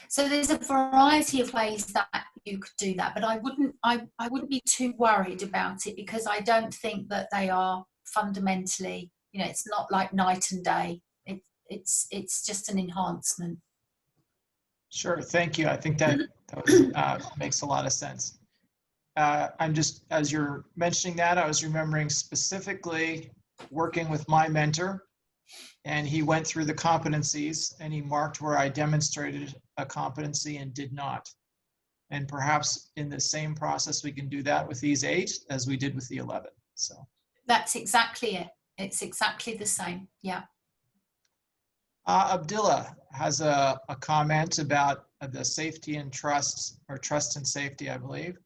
So there's a variety of ways that you could do that, but I wouldn't be too worried about it, because I don't think that they are fundamentally, it's not like night and day. It's just an enhancement. Sure, thank you. I think that makes a lot of sense. I'm just, as you're mentioning that, I was remembering specifically working with my mentor, and he went through the competencies and he marked where I demonstrated a competency and did not. And perhaps in the same process, we can do that with these 8 as we did with the 11. So that's exactly it. It's exactly the same. Yeah. Abdullah has a comment about the safety and trust, or trust and safety, I believe.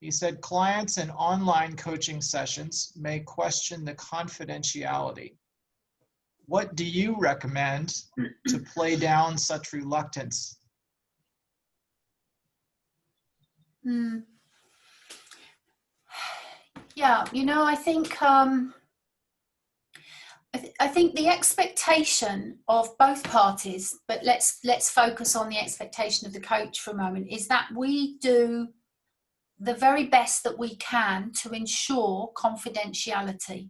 He said, clients in online coaching sessions may question the confidentiality. What do you recommend to play down such reluctance? Yeah, I think I think the expectation of both parties, but let's focus on the expectation of the coach for a moment, is that we do the very best that we can to ensure confidentiality.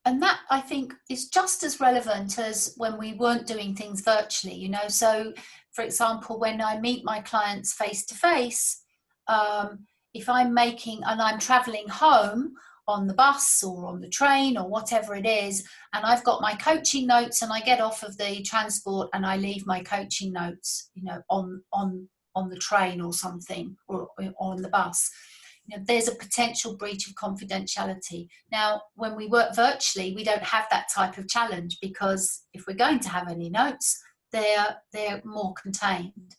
And that, I think, is just as relevant as when we weren't doing things virtually, So, for example, when I meet my clients face to face, if I'm traveling home on the bus or on the train or whatever it is, and I've got my coaching notes, and I get off of the transport and I leave my coaching notes, on the train or something, or on the bus, there's a potential breach of confidentiality. Now, when we work virtually, we don't have that type of challenge, because if we're going to have any notes, they're more contained.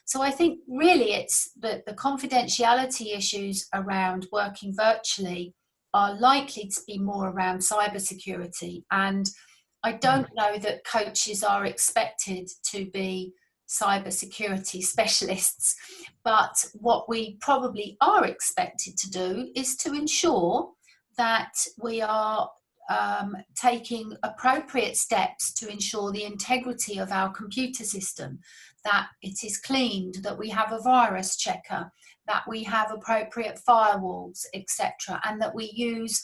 So I think really it's the confidentiality issues around working virtually are likely to be more around cybersecurity. And I don't know that coaches are expected to be cybersecurity specialists, but what we probably are expected to do is to ensure that we are taking appropriate steps to ensure the integrity of our computer system, that it is cleaned, that we have a virus checker, that we have appropriate firewalls, etc., and that we use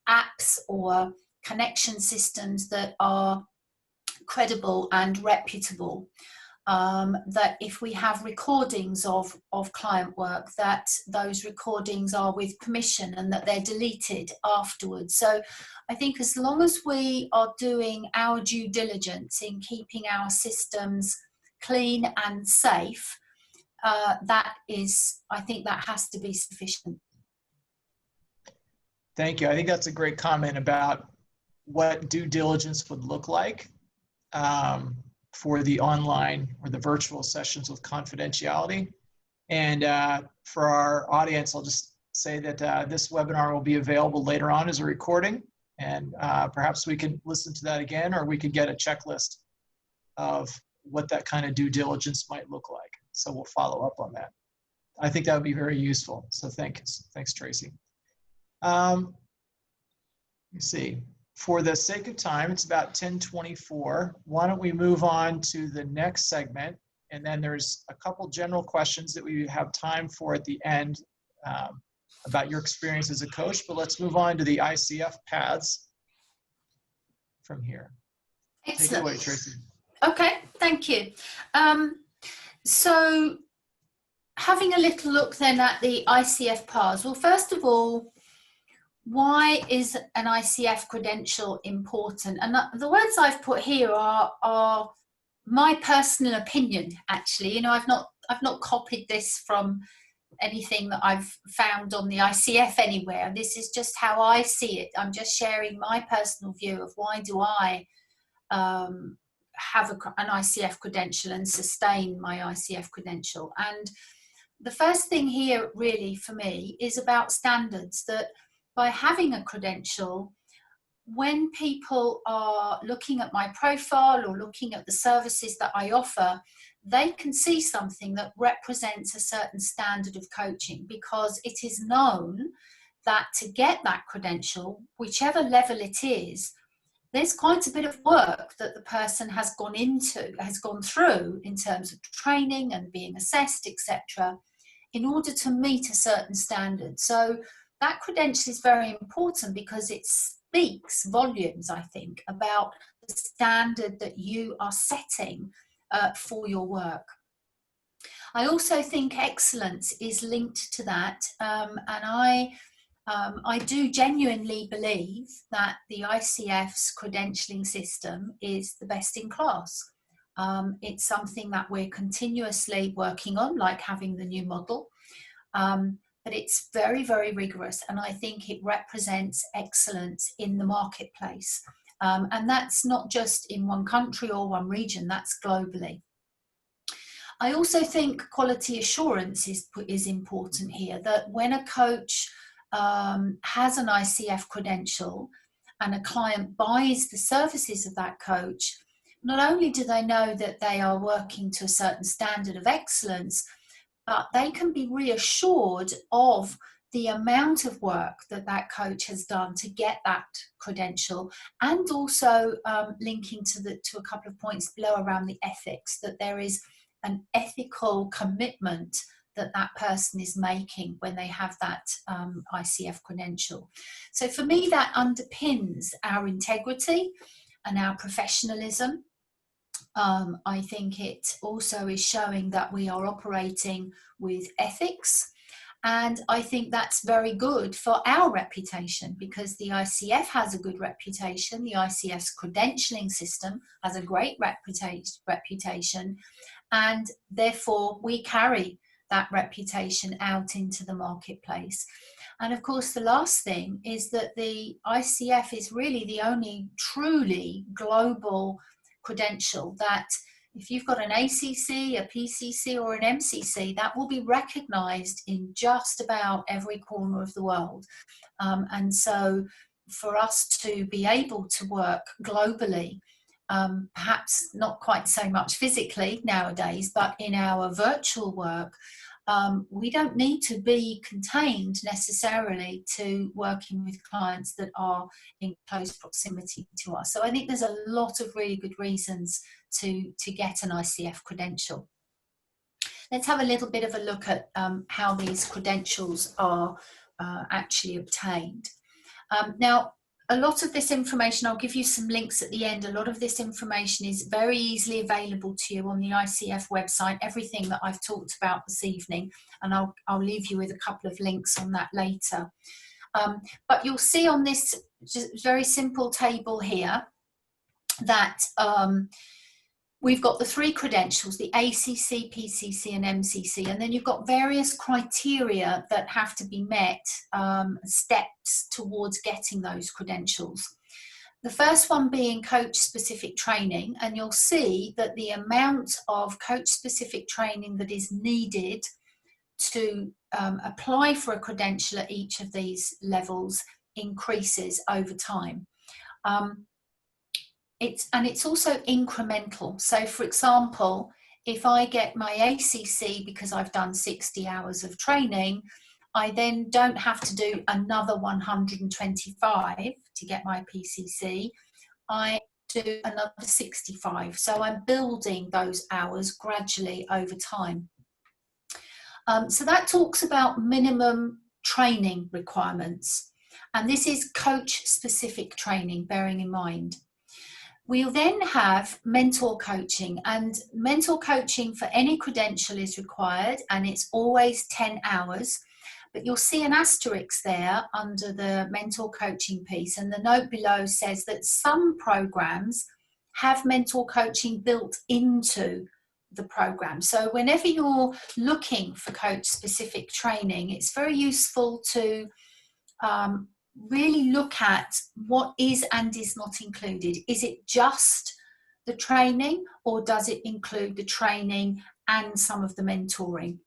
apps or connection systems that are credible and reputable. That if we have recordings of client work, that those recordings are with permission and that they're deleted afterwards. So I think as long as we are doing our due diligence in keeping our systems clean and safe, I think that has to be sufficient. Thank you. I think that's a great comment about what due diligence would look like for the online or the virtual sessions with confidentiality. And for our audience, I'll just say that this webinar will be available later on as a recording, and perhaps we can listen to that again, or we could get a checklist of what that kind of due diligence might look like. So we'll follow up on that. I think that would be very useful. So thanks, Tracy. Let me see. For the sake of time, it's about 10:24. Why don't we move on to the next segment? And then there's a couple general questions that we have time for at the end about your experience as a coach. But let's move on to the ICF paths from here. Excellent. Take it away, Tracy. Okay, thank you. So having a little look then at the ICF paths. Well, first of all, why is an ICF credential important? And the words I've put here are my personal opinion, actually. You know, I've not copied this from anything that I've found on the ICF anywhere. This is just how I see it. I'm just sharing my personal view of why do I have an ICF credential and sustain my ICF credential. And the first thing here really for me is about standards, that by having a credential, when people are looking at my profile or looking at the services that I offer, they can see something that represents a certain standard of coaching, because it is known that to get that credential, whichever level it is, there's quite a bit of work that the person has gone through in terms of training and being assessed, etc., in order to meet a certain standard. So that credential is very important because it speaks volumes, I think, about the standard that you are setting for your work. I also think excellence is linked to that, and I do genuinely believe that the ICF's credentialing system is the best in class. It's something that we're continuously working on, like having the new model, but it's very, very rigorous, and I think it represents excellence in the marketplace. And that's not just in one country or one region, that's globally. I also think quality assurance is important here, that when a coach has an ICF credential and a client buys the services of that coach, not only do they know that they are working to a certain standard of excellence, but they can be reassured of the amount of work that that coach has done to get that credential, and also linking to a couple of points below around the ethics, that there is an ethical commitment that that person is making when they have that ICF credential. So for me, that underpins our integrity and our professionalism. I think it also is showing that we are operating with ethics, and I think that's very good for our reputation, because the ICF has a good reputation, the ICF's credentialing system has a great reputation, and therefore we carry that reputation out into the marketplace. And of course, the last thing is that the ICF is really the only truly global credential that if you've got an ACC, a PCC or an MCC, that will be recognized in just about every corner of the world. And so for us to be able to work globally, perhaps not quite so much physically nowadays, but in our virtual work, we don't need to be contained necessarily to working with clients that are in close proximity to us. So I think there's a lot of really good reasons to get an ICF credential. Let's have a little bit of a look at how these credentials are actually obtained. Now, a lot of this information, I'll give you some links at the end, a lot of this information is very easily available to you on the ICF website, everything that I've talked about this evening, and I'll leave you with a couple of links on that later. But you'll see on this just very simple table here that we've got the three credentials, the ACC, PCC and MCC, and then you've got various criteria that have to be met, steps towards getting those credentials. The first one being coach-specific training, and you'll see that the amount of coach-specific training that is needed to apply for a credential at each of these levels increases over time. It's also incremental. So for example, if I get my ACC because I've done 60 hours of training, I then don't have to do another 125 to get my PCC. I do another 65. So I'm building those hours gradually over time. So that talks about minimum training requirements. And this is coach-specific training, bearing in mind. We'll then have mentor coaching, and mentor coaching for any credential is required, and it's always 10 hours. But you'll see an asterisk there under the mentor coaching piece, and the note below says that some programs have mentor coaching built into the program. So whenever you're looking for coach specific training, it's very useful to really look at what is and is not included. Is it just the training, or does it include the training and some of the mentoring?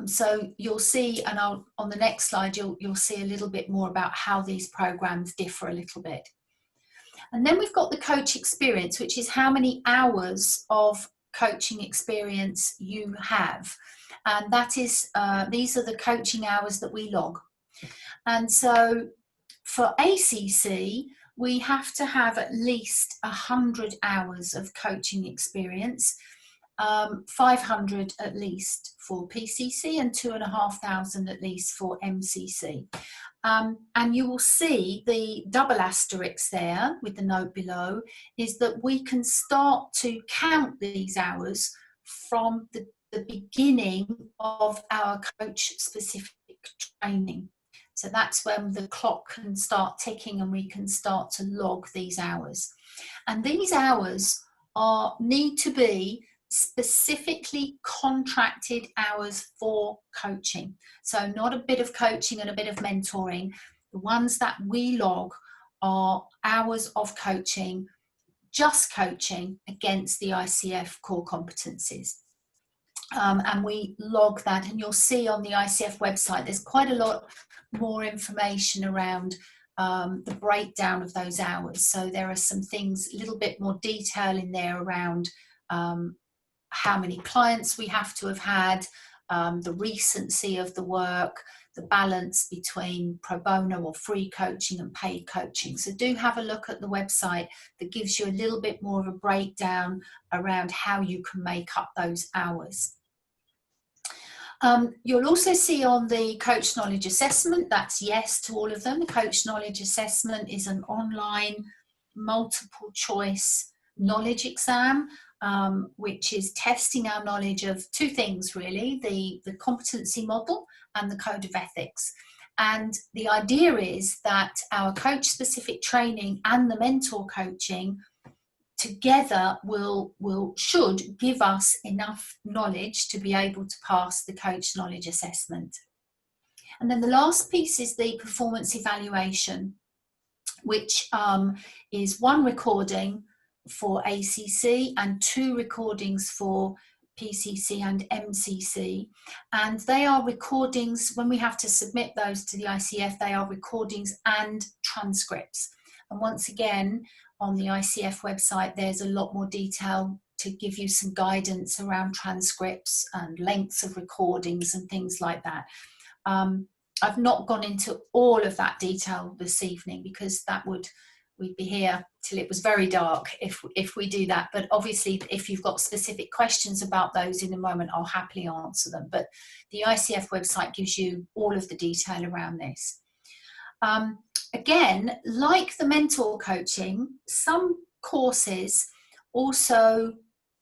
So you'll see, and on the next slide, you'll see a little bit more about how these programs differ a little bit. And then we've got the coach experience, which is how many hours of coaching experience you have. And that is, these are the coaching hours that we log. And so for ACC, we have to have at least 100 hours of coaching experience, 500 at least for PCC, and 2,500 at least for MCC. And you will see the double asterisk there with the note below, is that we can start to count these hours from the beginning of our coach specific training. So that's when the clock can start ticking and we can start to log these hours. And these hours need to be specifically contracted hours for coaching. So not a bit of coaching and a bit of mentoring. The ones that we log are hours of coaching, just coaching against the ICF core competencies. And we log that, and you'll see on the ICF website there's quite a lot more information around the breakdown of those hours. So there are some things, a little bit more detail in there around how many clients we have to have had, the recency of the work, the balance between pro bono or free coaching and paid coaching. So do have a look at the website that gives you a little bit more of a breakdown around how you can make up those hours. You'll also see on the Coach Knowledge Assessment, that's yes to all of them. The Coach Knowledge Assessment is an online multiple choice knowledge exam, which is testing our knowledge of two things really, the competency model and the code of ethics. And the idea is that our coach specific training and the mentor coaching together should give us enough knowledge to be able to pass the coach knowledge assessment. And then the last piece is the performance evaluation, which is one recording for ACC and 2 recordings for PCC and MCC. And they are recordings, when we have to submit those to the ICF, they are recordings and transcripts. And once again, on the ICF website, there's a lot more detail to give you some guidance around transcripts and lengths of recordings and things like that. I've not gone into all of that detail this evening because we'd be here till it was very dark if we do that. But obviously, if you've got specific questions about those in a moment, I'll happily answer them. But the ICF website gives you all of the detail around this. Again, like the mentor coaching, some courses also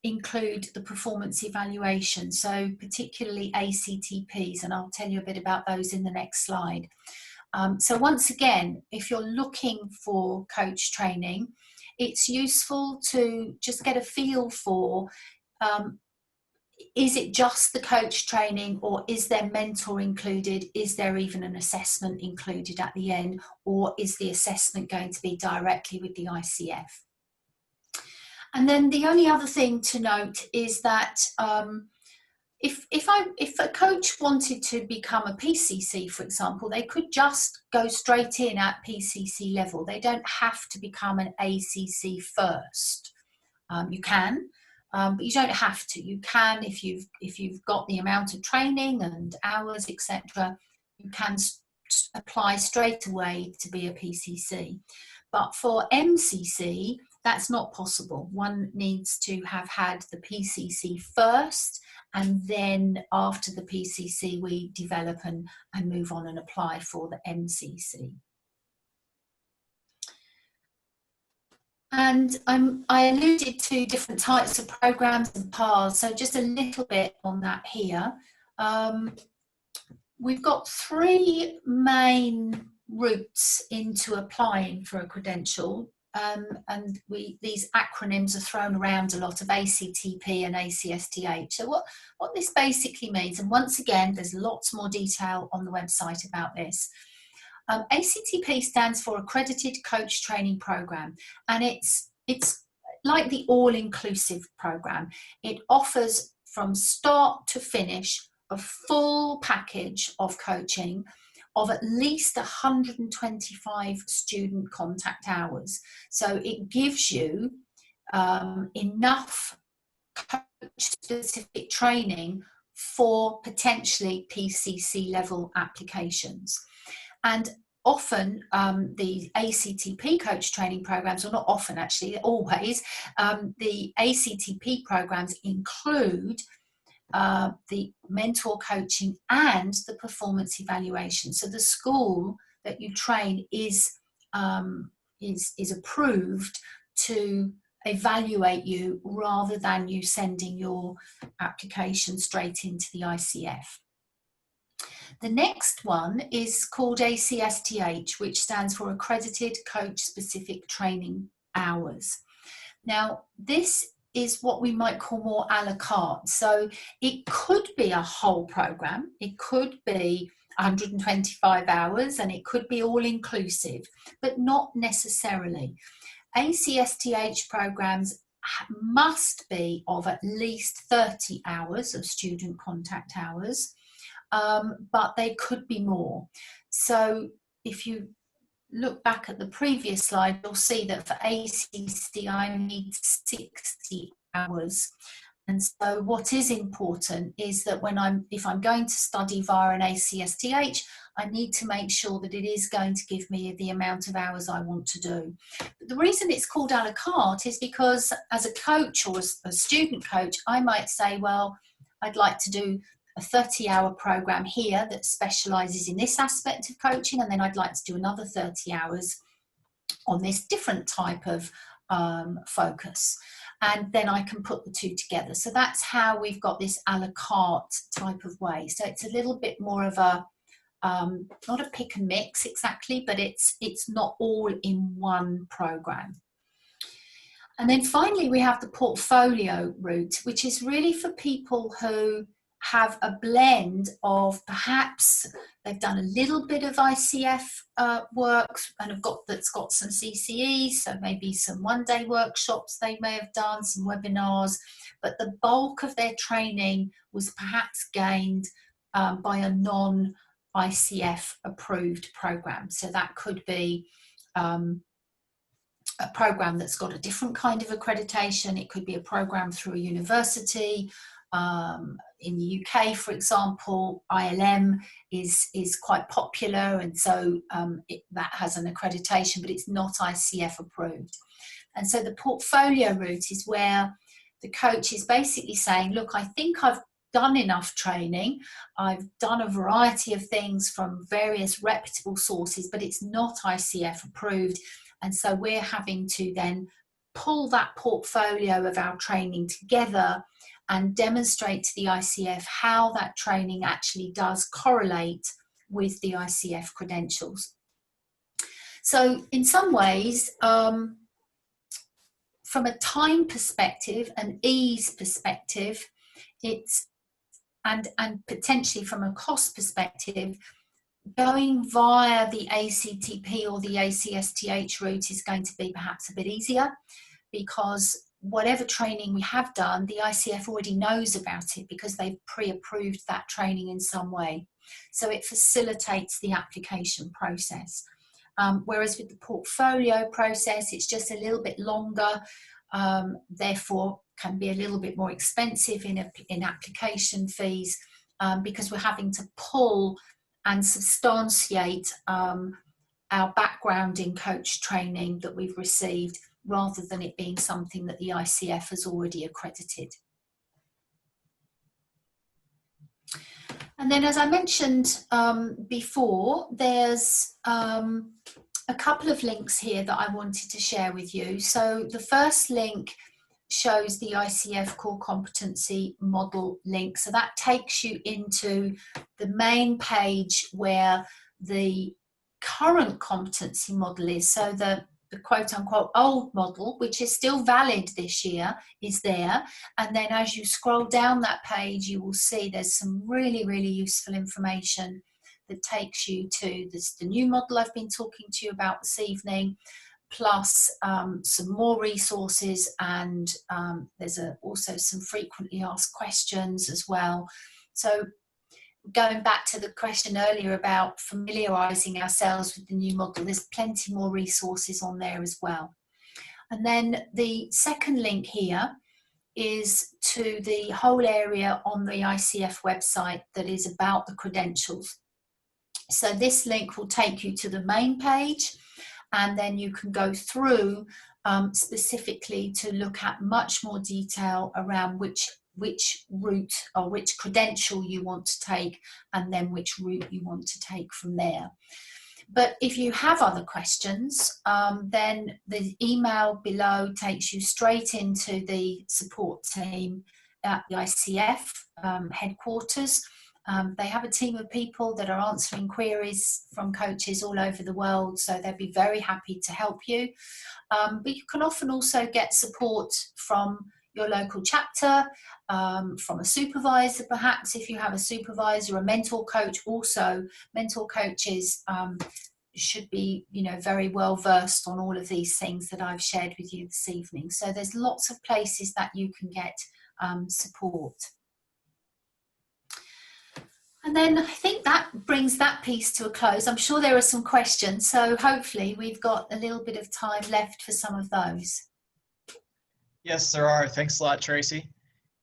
include the performance evaluation, so particularly ACTPs, and I'll tell you a bit about those in the next slide. So once again, if you're looking for coach training, it's useful to just get a feel for, is it just the coach training, or is there mentor included? Is there even an assessment included at the end, or is the assessment going to be directly with the ICF? And then the only other thing to note is that if a coach wanted to become a PCC, for example, they could just go straight in at PCC level. They don't have to become an ACC first. You can. But you don't have to. You can, if you've got the amount of training and hours, etc., you can apply straight away to be a PCC. But for MCC, that's not possible. One needs to have had the PCC first, and then after the PCC, we develop and move on and apply for the MCC. And I alluded to different types of programs and paths, so just a little bit on that here. We've got 3 main routes into applying for a credential. and these acronyms are thrown around a lot, of ACTP and ACSTH. So what this basically means, and once again, there's lots more detail on the website about this. ACTP stands for Accredited Coach Training Program, and it's like the all-inclusive program. It offers from start to finish a full package of coaching of at least 125 student contact hours. So it gives you enough coach-specific training for potentially PCC level applications. And often the ACTP coach training programs, or not often actually, always, the ACTP programs include the mentor coaching and the performance evaluation. So the school that you train is approved to evaluate you rather than you sending your application straight into the ICF. The next one is called ACSTH, which stands for Accredited Coach Specific Training Hours. Now, this is what we might call more a la carte. So it could be a whole program, it could be 125 hours, and it could be all inclusive, but not necessarily. ACSTH programs must be of at least 30 hours of student contact hours, but they could be more. So if you look back at the previous slide, you'll see that for ACC I need 60 hours. And so what is important is that if I'm going to study via an ACSTH, I need to make sure that it is going to give me the amount of hours I want to do. But the reason it's called a la carte is because as a coach or a student coach, I might say, well, I'd like to do a 30-hour program here that specializes in this aspect of coaching, and then I'd like to do another 30 hours on this different type of focus, and then I can put the two together. So that's how we've got this a la carte type of way. So it's a little bit more of a not a pick and mix exactly, but it's not all in one program. And then finally we have the portfolio route, which is really for people who have a blend of perhaps they've done a little bit of ICF work and that's got some CCE, so maybe some one-day workshops they may have done, some webinars, but the bulk of their training was perhaps gained by a non-ICF approved program. So that could be a program that's got a different kind of accreditation. It could be a program through a university. In the UK, for example, ILM is quite popular, and so that has an accreditation, but it's not ICF approved. And so the portfolio route is where the coach is basically saying, look, I think I've done enough training, I've done a variety of things from various reputable sources, but it's not ICF approved, and so we're having to then pull that portfolio of our training together and demonstrate to the ICF how that training actually does correlate with the ICF credentials. So in some ways, from a time perspective, an ease perspective, and potentially from a cost perspective, going via the ACTP or the ACSTH route is going to be perhaps a bit easier, because whatever training we have done, the ICF already knows about it because they've pre-approved that training in some way. So it facilitates the application process. Whereas with the portfolio process, it's just a little bit longer, therefore can be a little bit more expensive in application fees, because we're having to pull and substantiate our background in coach training that we've received, rather than it being something that the ICF has already accredited. And then, as I mentioned before, there's a couple of links here that I wanted to share with you. So the first link shows the ICF Core Competency Model link. So that takes you into the main page where the current competency model is. So the quote-unquote old model, which is still valid this year, is there. And then as you scroll down that page, you will see there's some really, really useful information that takes you to the new model I've been talking to you about this evening, plus some more resources, and there's also some frequently asked questions as well. So going back to the question earlier about familiarising ourselves with the new model, there's plenty more resources on there as well. And then the second link here is to the whole area on the ICF website that is about the credentials. So this link will take you to the main page, and then you can go through specifically to look at much more detail around which route or which credential you want to take, and then which route you want to take from there. But if you have other questions, then the email below takes you straight into the support team at the ICF headquarters. They have a team of people that are answering queries from coaches all over the world, so they'd be very happy to help you. But you can often also get support from your local chapter, from a supervisor perhaps, if you have a supervisor, a mentor coach. Also, mentor coaches should be, very well versed on all of these things that I've shared with you this evening. So there's lots of places that you can get support. And then I think that brings that piece to a close. I'm sure there are some questions, so hopefully we've got a little bit of time left for some of those. Yes, there are. Thanks a lot, Tracy.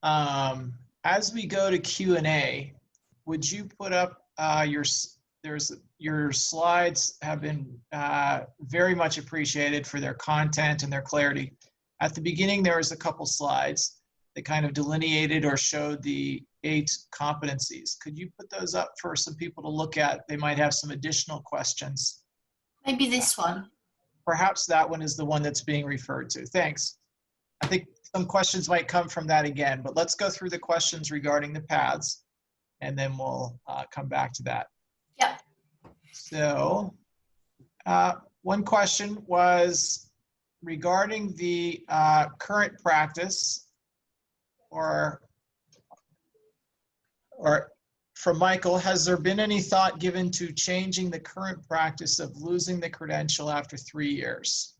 As we go to Q&A, would you put up your slides have been very much appreciated for their content and their clarity. At the beginning, there was a couple slides that kind of delineated or showed the 8 competencies. Could you put those up for some people to look at? They might have some additional questions. Maybe this one. Perhaps that one is the one that's being referred to. Thanks. I think some questions might come from that again, but let's go through the questions regarding the paths, and then we'll come back to that. Yep. So one question was regarding the current practice, or from Michael, has there been any thought given to changing the current practice of losing the credential after 3 years?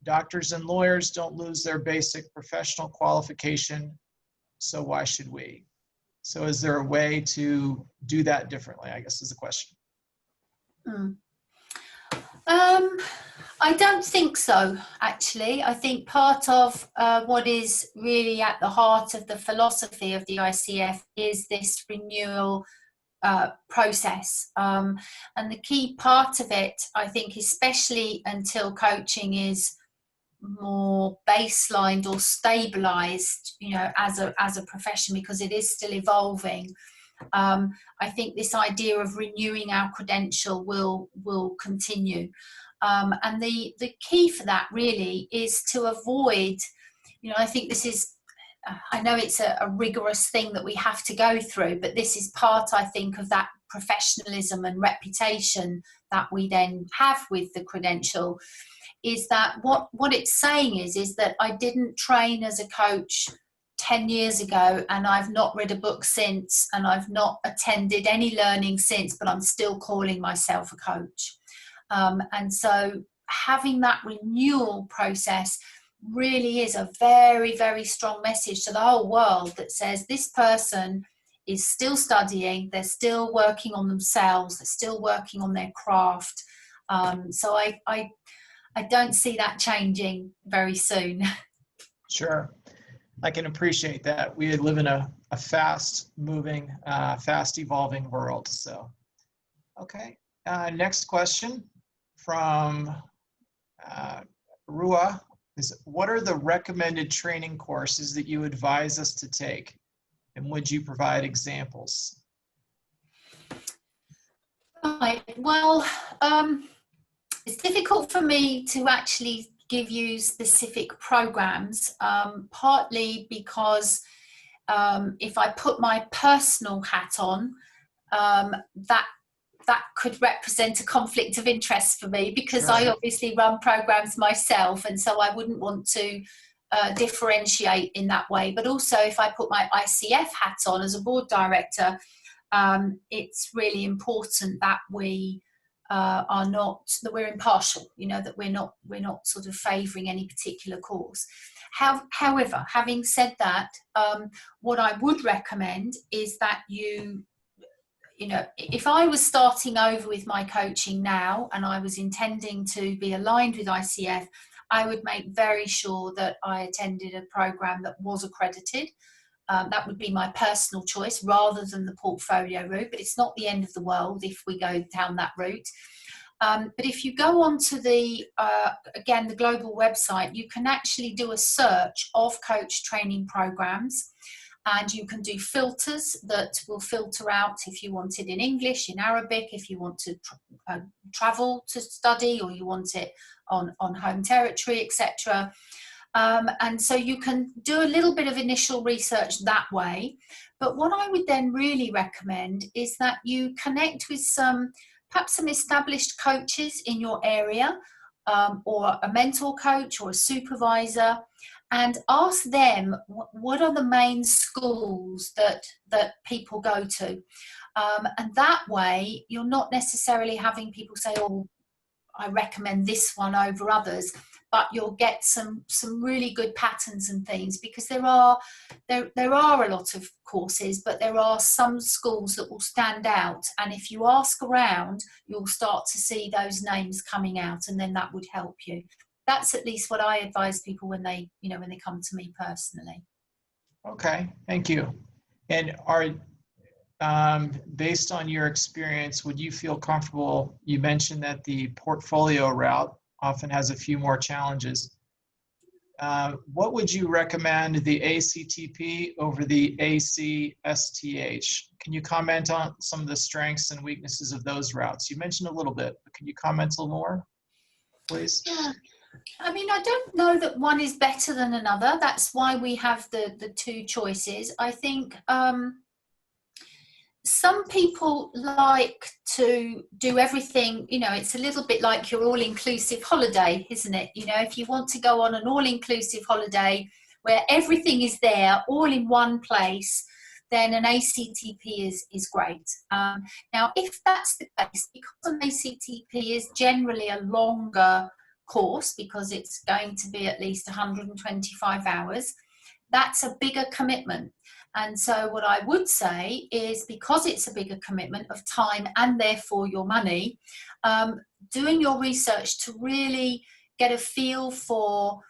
Doctors and lawyers don't lose their basic professional qualification, so why should we? So is there a way to do that differently, I guess is the question. I don't think so, actually. I think part of what is really at the heart of the philosophy of the ICF is this renewal process. And the key part of it, I think, especially until coaching is more baselined or stabilized, as a profession, because it is still evolving. I think this idea of renewing our credential will continue. And the key for that really is to avoid, I think this is, I know it's a rigorous thing that we have to go through, but this is part, I think, of that professionalism and reputation that we then have with the credential, is that what it's saying is that I didn't train as a coach 10 years ago, and I've not read a book since, and I've not attended any learning since, but I'm still calling myself a coach. And so having that renewal process really is a very, very strong message to the whole world that says this person is still studying, they're still working on themselves, they're still working on their craft. So I don't see that changing very soon. Sure. I can appreciate that. We live in a fast moving, fast evolving world. So, okay. Next question from Rua is, what are the recommended training courses that you advise us to take? And would you provide examples? Right. Well, it's difficult for me to actually give you specific programs, partly because if I put my personal hat on, that that could represent a conflict of interest for me, because Sure. I obviously run programs myself, and so I wouldn't want to differentiate in that way. But also, if I put my ICF hat on as a board director, it's really important that we that we're impartial, that we're not sort of favouring any particular course. However, having said that, what I would recommend is that if I was starting over with my coaching now and I was intending to be aligned with ICF, I would make very sure that I attended a program that was accredited. That would be my personal choice rather than the portfolio route, but it's not the end of the world if we go down that route. But if you go on to the global website, you can actually do a search of coach training programs, and you can do filters that will filter out if you want it in English, in Arabic, if you want to travel to study, or you want it on home territory, etc. And so you can do a little bit of initial research that way. But what I would then really recommend is that you connect with perhaps some established coaches in your area, or a mentor coach or a supervisor, and ask them what are the main schools that people go to. And that way, you're not necessarily having people say, oh, I recommend this one over others, but you'll get some really good patterns and things, because there are a lot of courses, but there are some schools that will stand out, and if you ask around, you'll start to see those names coming out, and then that would help you. That's at least what I advise people when they come to me personally. Okay, thank you. And based on your experience, would you feel comfortable? You mentioned that the portfolio route often has a few more challenges. What would you recommend, the ACTP over the ACSTH? Can you comment on some of the strengths and weaknesses of those routes? You mentioned a little bit, but can you comment a little more, please? Yeah. I mean, I don't know that one is better than another. That's why we have the two choices. I think some people like to do everything, it's a little bit like your all-inclusive holiday, isn't it? If you want to go on an all-inclusive holiday where everything is there all in one place, then an ACTP is great. Now, if that's the case, because an ACTP is generally a longer course, because it's going to be at least 125 hours, that's a bigger commitment. And so what I would say is, because it's a bigger commitment of time and therefore your money, doing your research to really get a feel for,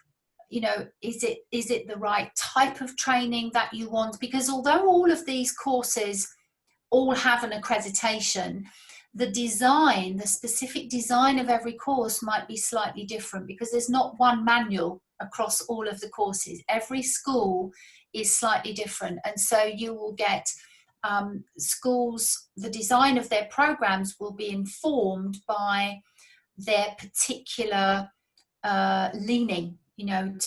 is it the right type of training that you want? Because although all of these courses all have an accreditation, the specific design of every course might be slightly different, because there's not one manual across all of the courses. Every school is slightly different, and so you will get schools, the design of their programs will be informed by their particular leaning,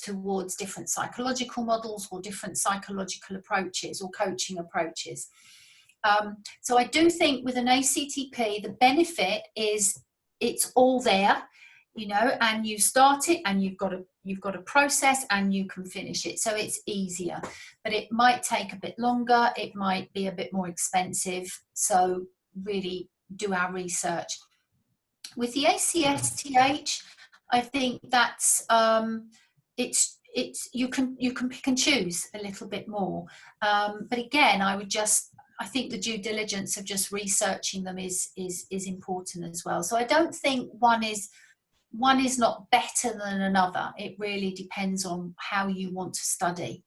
towards different psychological models or different psychological approaches or coaching approaches. So I do think with an ACTP, the benefit is it's all there, and you start it and you've got a process and you can finish it. So it's easier, but it might take a bit longer. It might be a bit more expensive. So really do our research. With the ACSTH, I think that's you can pick and choose a little bit more. But again, I think the due diligence of just researching them is important as well. So I don't think one is not better than another. It really depends on how you want to study.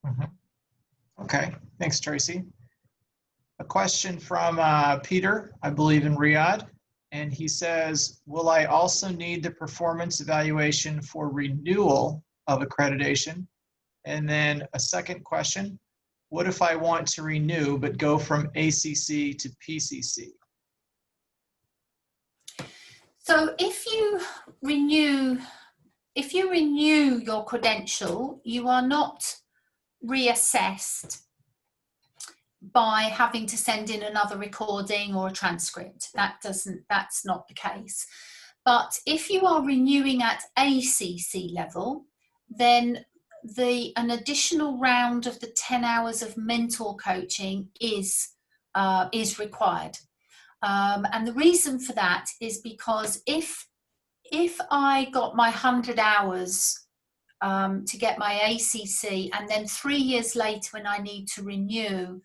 Mm-hmm. Okay, thanks, Tracy. A question from Peter, I believe in Riyadh, and he says, will I also need the performance evaluation for renewal of accreditation? And then a second question, what if I want to renew but go from ACC to PCC? So if you renew your credential, you are not reassessed by having to send in another recording or a transcript. That's not the case. But if you are renewing at ACC level, then an additional round of the 10 hours of mentor coaching is required. And the reason for that is because if I got my 100 hours to get my ACC, and then 3 years later when I need to renew,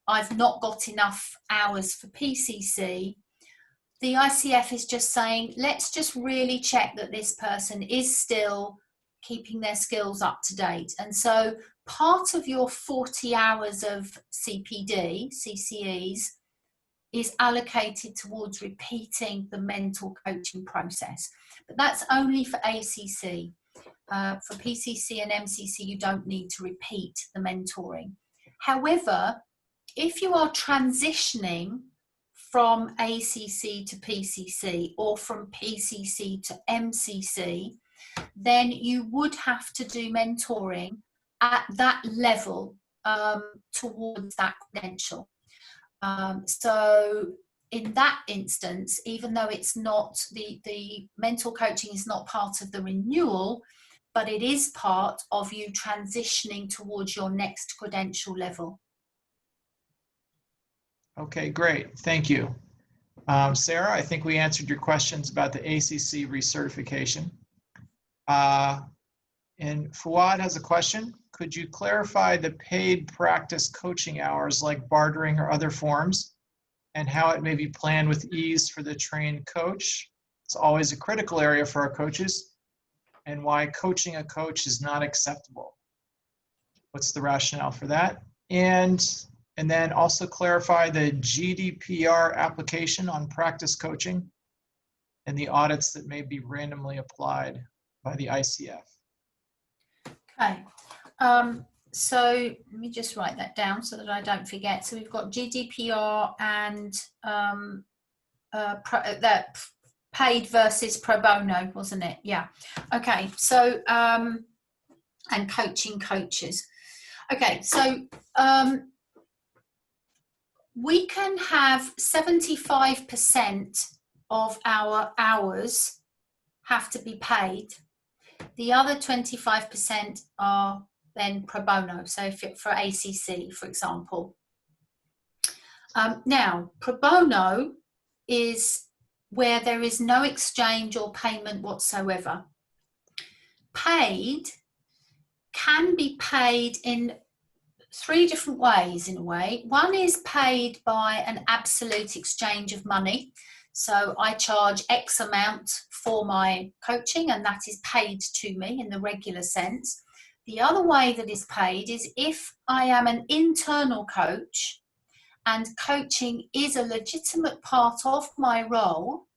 I've not got enough hours for PCC, the ICF is just saying, let's just really check that this person is still keeping their skills up to date. And so part of your 40 hours of CCEs, is allocated towards repeating the mentor coaching process. But that's only for ACC. For PCC and MCC, you don't need to repeat the mentoring. However, if you are transitioning from ACC to PCC or from PCC to MCC, then you would have to do mentoring at that level towards that credential. So in that instance, even though it's not, the mentor coaching is not part of the renewal, but it is part of you transitioning towards your next credential level. Okay, great. Thank you. Sarah, I think we answered your questions about the ACC recertification. And Fawad has a question. Could you clarify the paid practice coaching hours like bartering or other forms and how it may be planned with ease for the trained coach? It's always a critical area for our coaches, and why coaching a coach is not acceptable. What's the rationale for that? And then also clarify the GDPR application on practice coaching and the audits that may be randomly applied by the ICF. Okay, so let me just write that down so that I don't forget. So we've got GDPR and that paid versus pro bono, wasn't it? Yeah. Okay, so and coaching coaches. Okay, so we can have 75% of our hours have to be paid. The other 25% are then pro bono, so for ACC, for example. Now, pro bono is where there is no exchange or payment whatsoever. Paid can be paid in 3 different ways, in a way. One is paid by an absolute exchange of money. So I charge X amount for my coaching, and that is paid to me in the regular sense. The other way that is paid is if I am an internal coach and coaching is a legitimate part of my role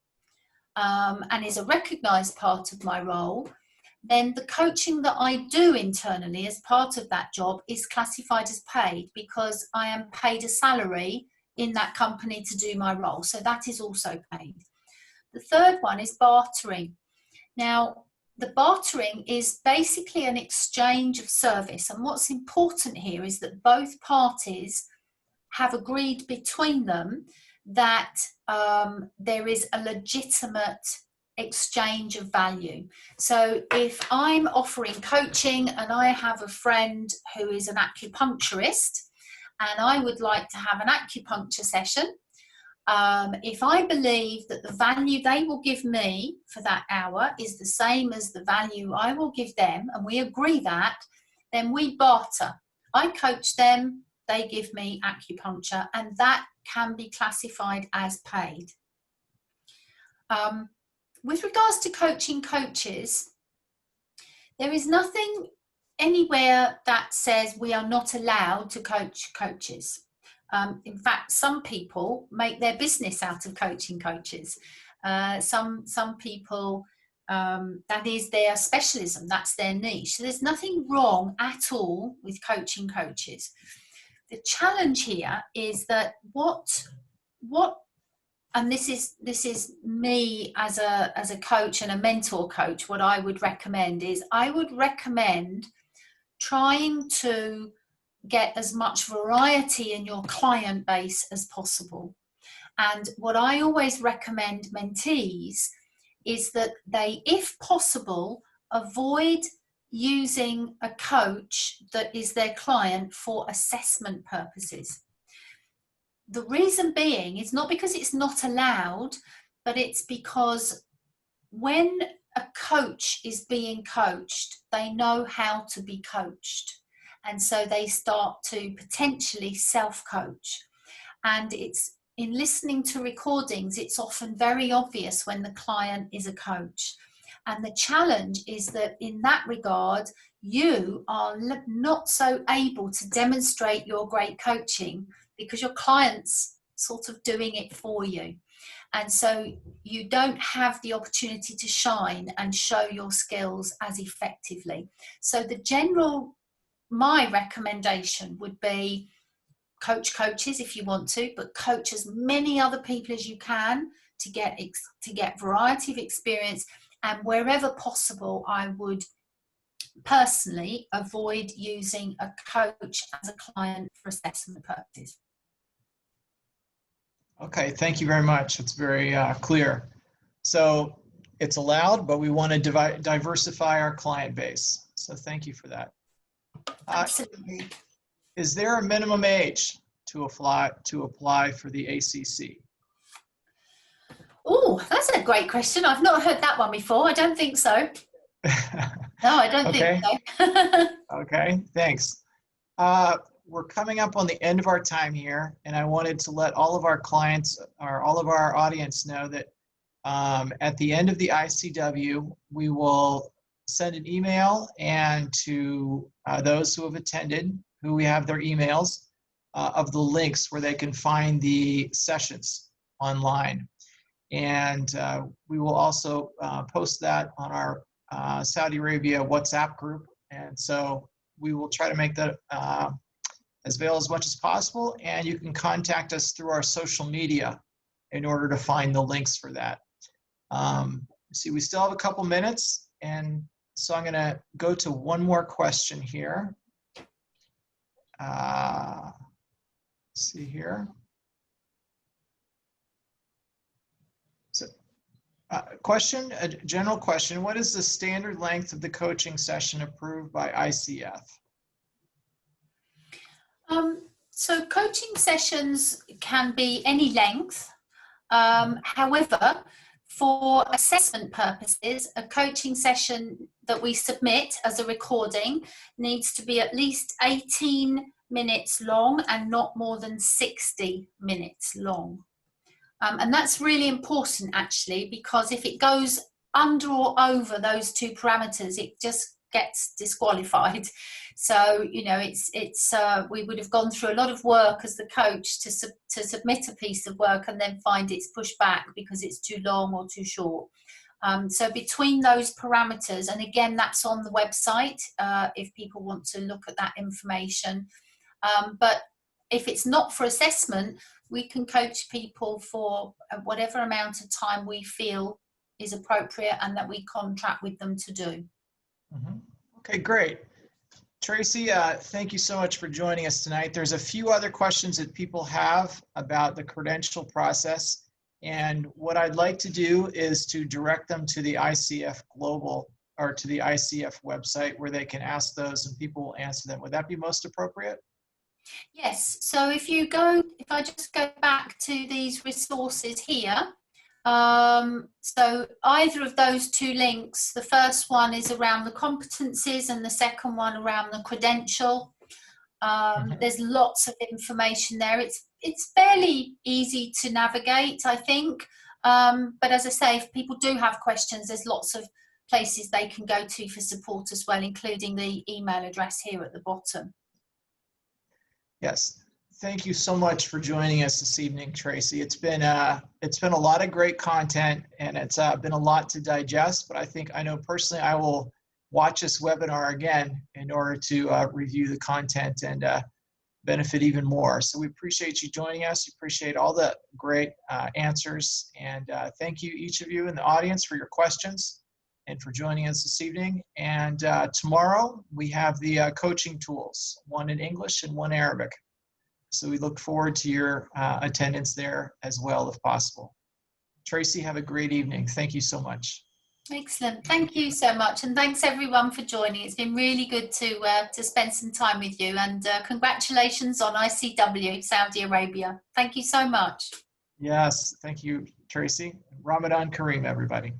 and is a recognized part of my role, then the coaching that I do internally as part of that job is classified as paid because I am paid a salary in that company to do my role. So that is also paid. The third one is bartering. Now, the bartering is basically an exchange of service. And what's important here is that both parties have agreed between them that there is a legitimate exchange of value. So if I'm offering coaching and I have a friend who is an acupuncturist and I would like to have an acupuncture session, if I believe that the value they will give me for that hour is the same as the value I will give them, and we agree that, then we barter. I coach them, they give me acupuncture, and that can be classified as paid. With regards to coaching coaches, there is nothing anywhere that says we are not allowed to coach coaches. In fact, some people make their business out of coaching coaches. Some people, that is their specialism, that's their niche. So there's nothing wrong at all with coaching coaches. The challenge here is that and this is me as a coach and a mentor coach, what I would recommend is I would recommend trying to get as much variety in your client base as possible. And what I always recommend mentees is that they, if possible, avoid using a coach that is their client for assessment purposes. The reason being is not because it's not allowed, but it's because when a coach is being coached, they know how to be coached. And so they start to potentially self-coach. And it's in listening to recordings, it's often very obvious when the client is a coach. And the challenge is that in that regard, you are not so able to demonstrate your great coaching because your client's sort of doing it for you. And so you don't have the opportunity to shine and show your skills as effectively. So my recommendation would be coaches if you want to, but coach as many other people as you can to get variety of experience. And wherever possible, I would personally avoid using a coach as a client for assessment purposes. Okay, thank you very much. It's very clear. So it's allowed, but we want to diversify our client base. So thank you for that. Absolutely. Is there a minimum age to apply for the ACC? Oh, that's a great question. I've not heard that one before. I don't think so. No, I don't think so. Okay, thanks. We're coming up on the end of our time here, and I wanted to let all of our clients or all of our audience know that at the end of the ICW, we will send an email and to those who have attended, who we have their emails, of the links where they can find the sessions online. And we will also post that on our Saudi Arabia WhatsApp group. And so we will try to make that as available as much as possible. And you can contact us through our social media in order to find the links for that. See, we still have a couple minutes. And so I'm going to go to one more question here. Let's see here. So, a general question. What is the standard length of the coaching session approved by ICF? So coaching sessions can be any length. However, for assessment purposes, a coaching session that we submit as a recording needs to be at least 18 minutes long and not more than 60 minutes long. And that's really important actually, because if it goes under or over those two parameters, it just gets disqualified. So, you know, we would have gone through a lot of work as the coach to submit a piece of work and then find it's pushed back because it's too long or too short. So between those parameters, and again, that's on the website if people want to look at that information. But if it's not for assessment, we can coach people for whatever amount of time we feel is appropriate and that we contract with them to do. Mm-hmm. Okay, great. Tracy, thank you so much for joining us tonight. There's a few other questions that people have about the credential process. And what I'd like to do is to direct them to the ICF Global or to the ICF website where they can ask those and people will answer them. Would that be most appropriate? Yes. So if I just go back to these resources here, so either of those two links, the first one is around the competencies and the second one around the credential. There's lots of information there. It's fairly easy to navigate, I think. But as I say, if people do have questions, there's lots of places they can go to for support as well, including the email address here at the bottom. Yes. Thank you so much for joining us this evening, Tracy. It's been a lot of great content and it's been a lot to digest, but I know personally I will watch this webinar again in order to review the content and benefit even more. So we appreciate you joining us. We appreciate all the great answers, and thank you, each of you in the audience, for your questions. and for joining us this evening. And tomorrow we have the coaching tools, one in English and one Arabic. So we look forward to your attendance there as well, if possible. Tracy, have a great evening. Thank you so much. Excellent. Thank you so much. And thanks everyone for joining. It's been really good to spend some time with you, and congratulations on ICW Saudi Arabia. Thank you so much. Yes, thank you, Tracy. Ramadan Kareem, everybody.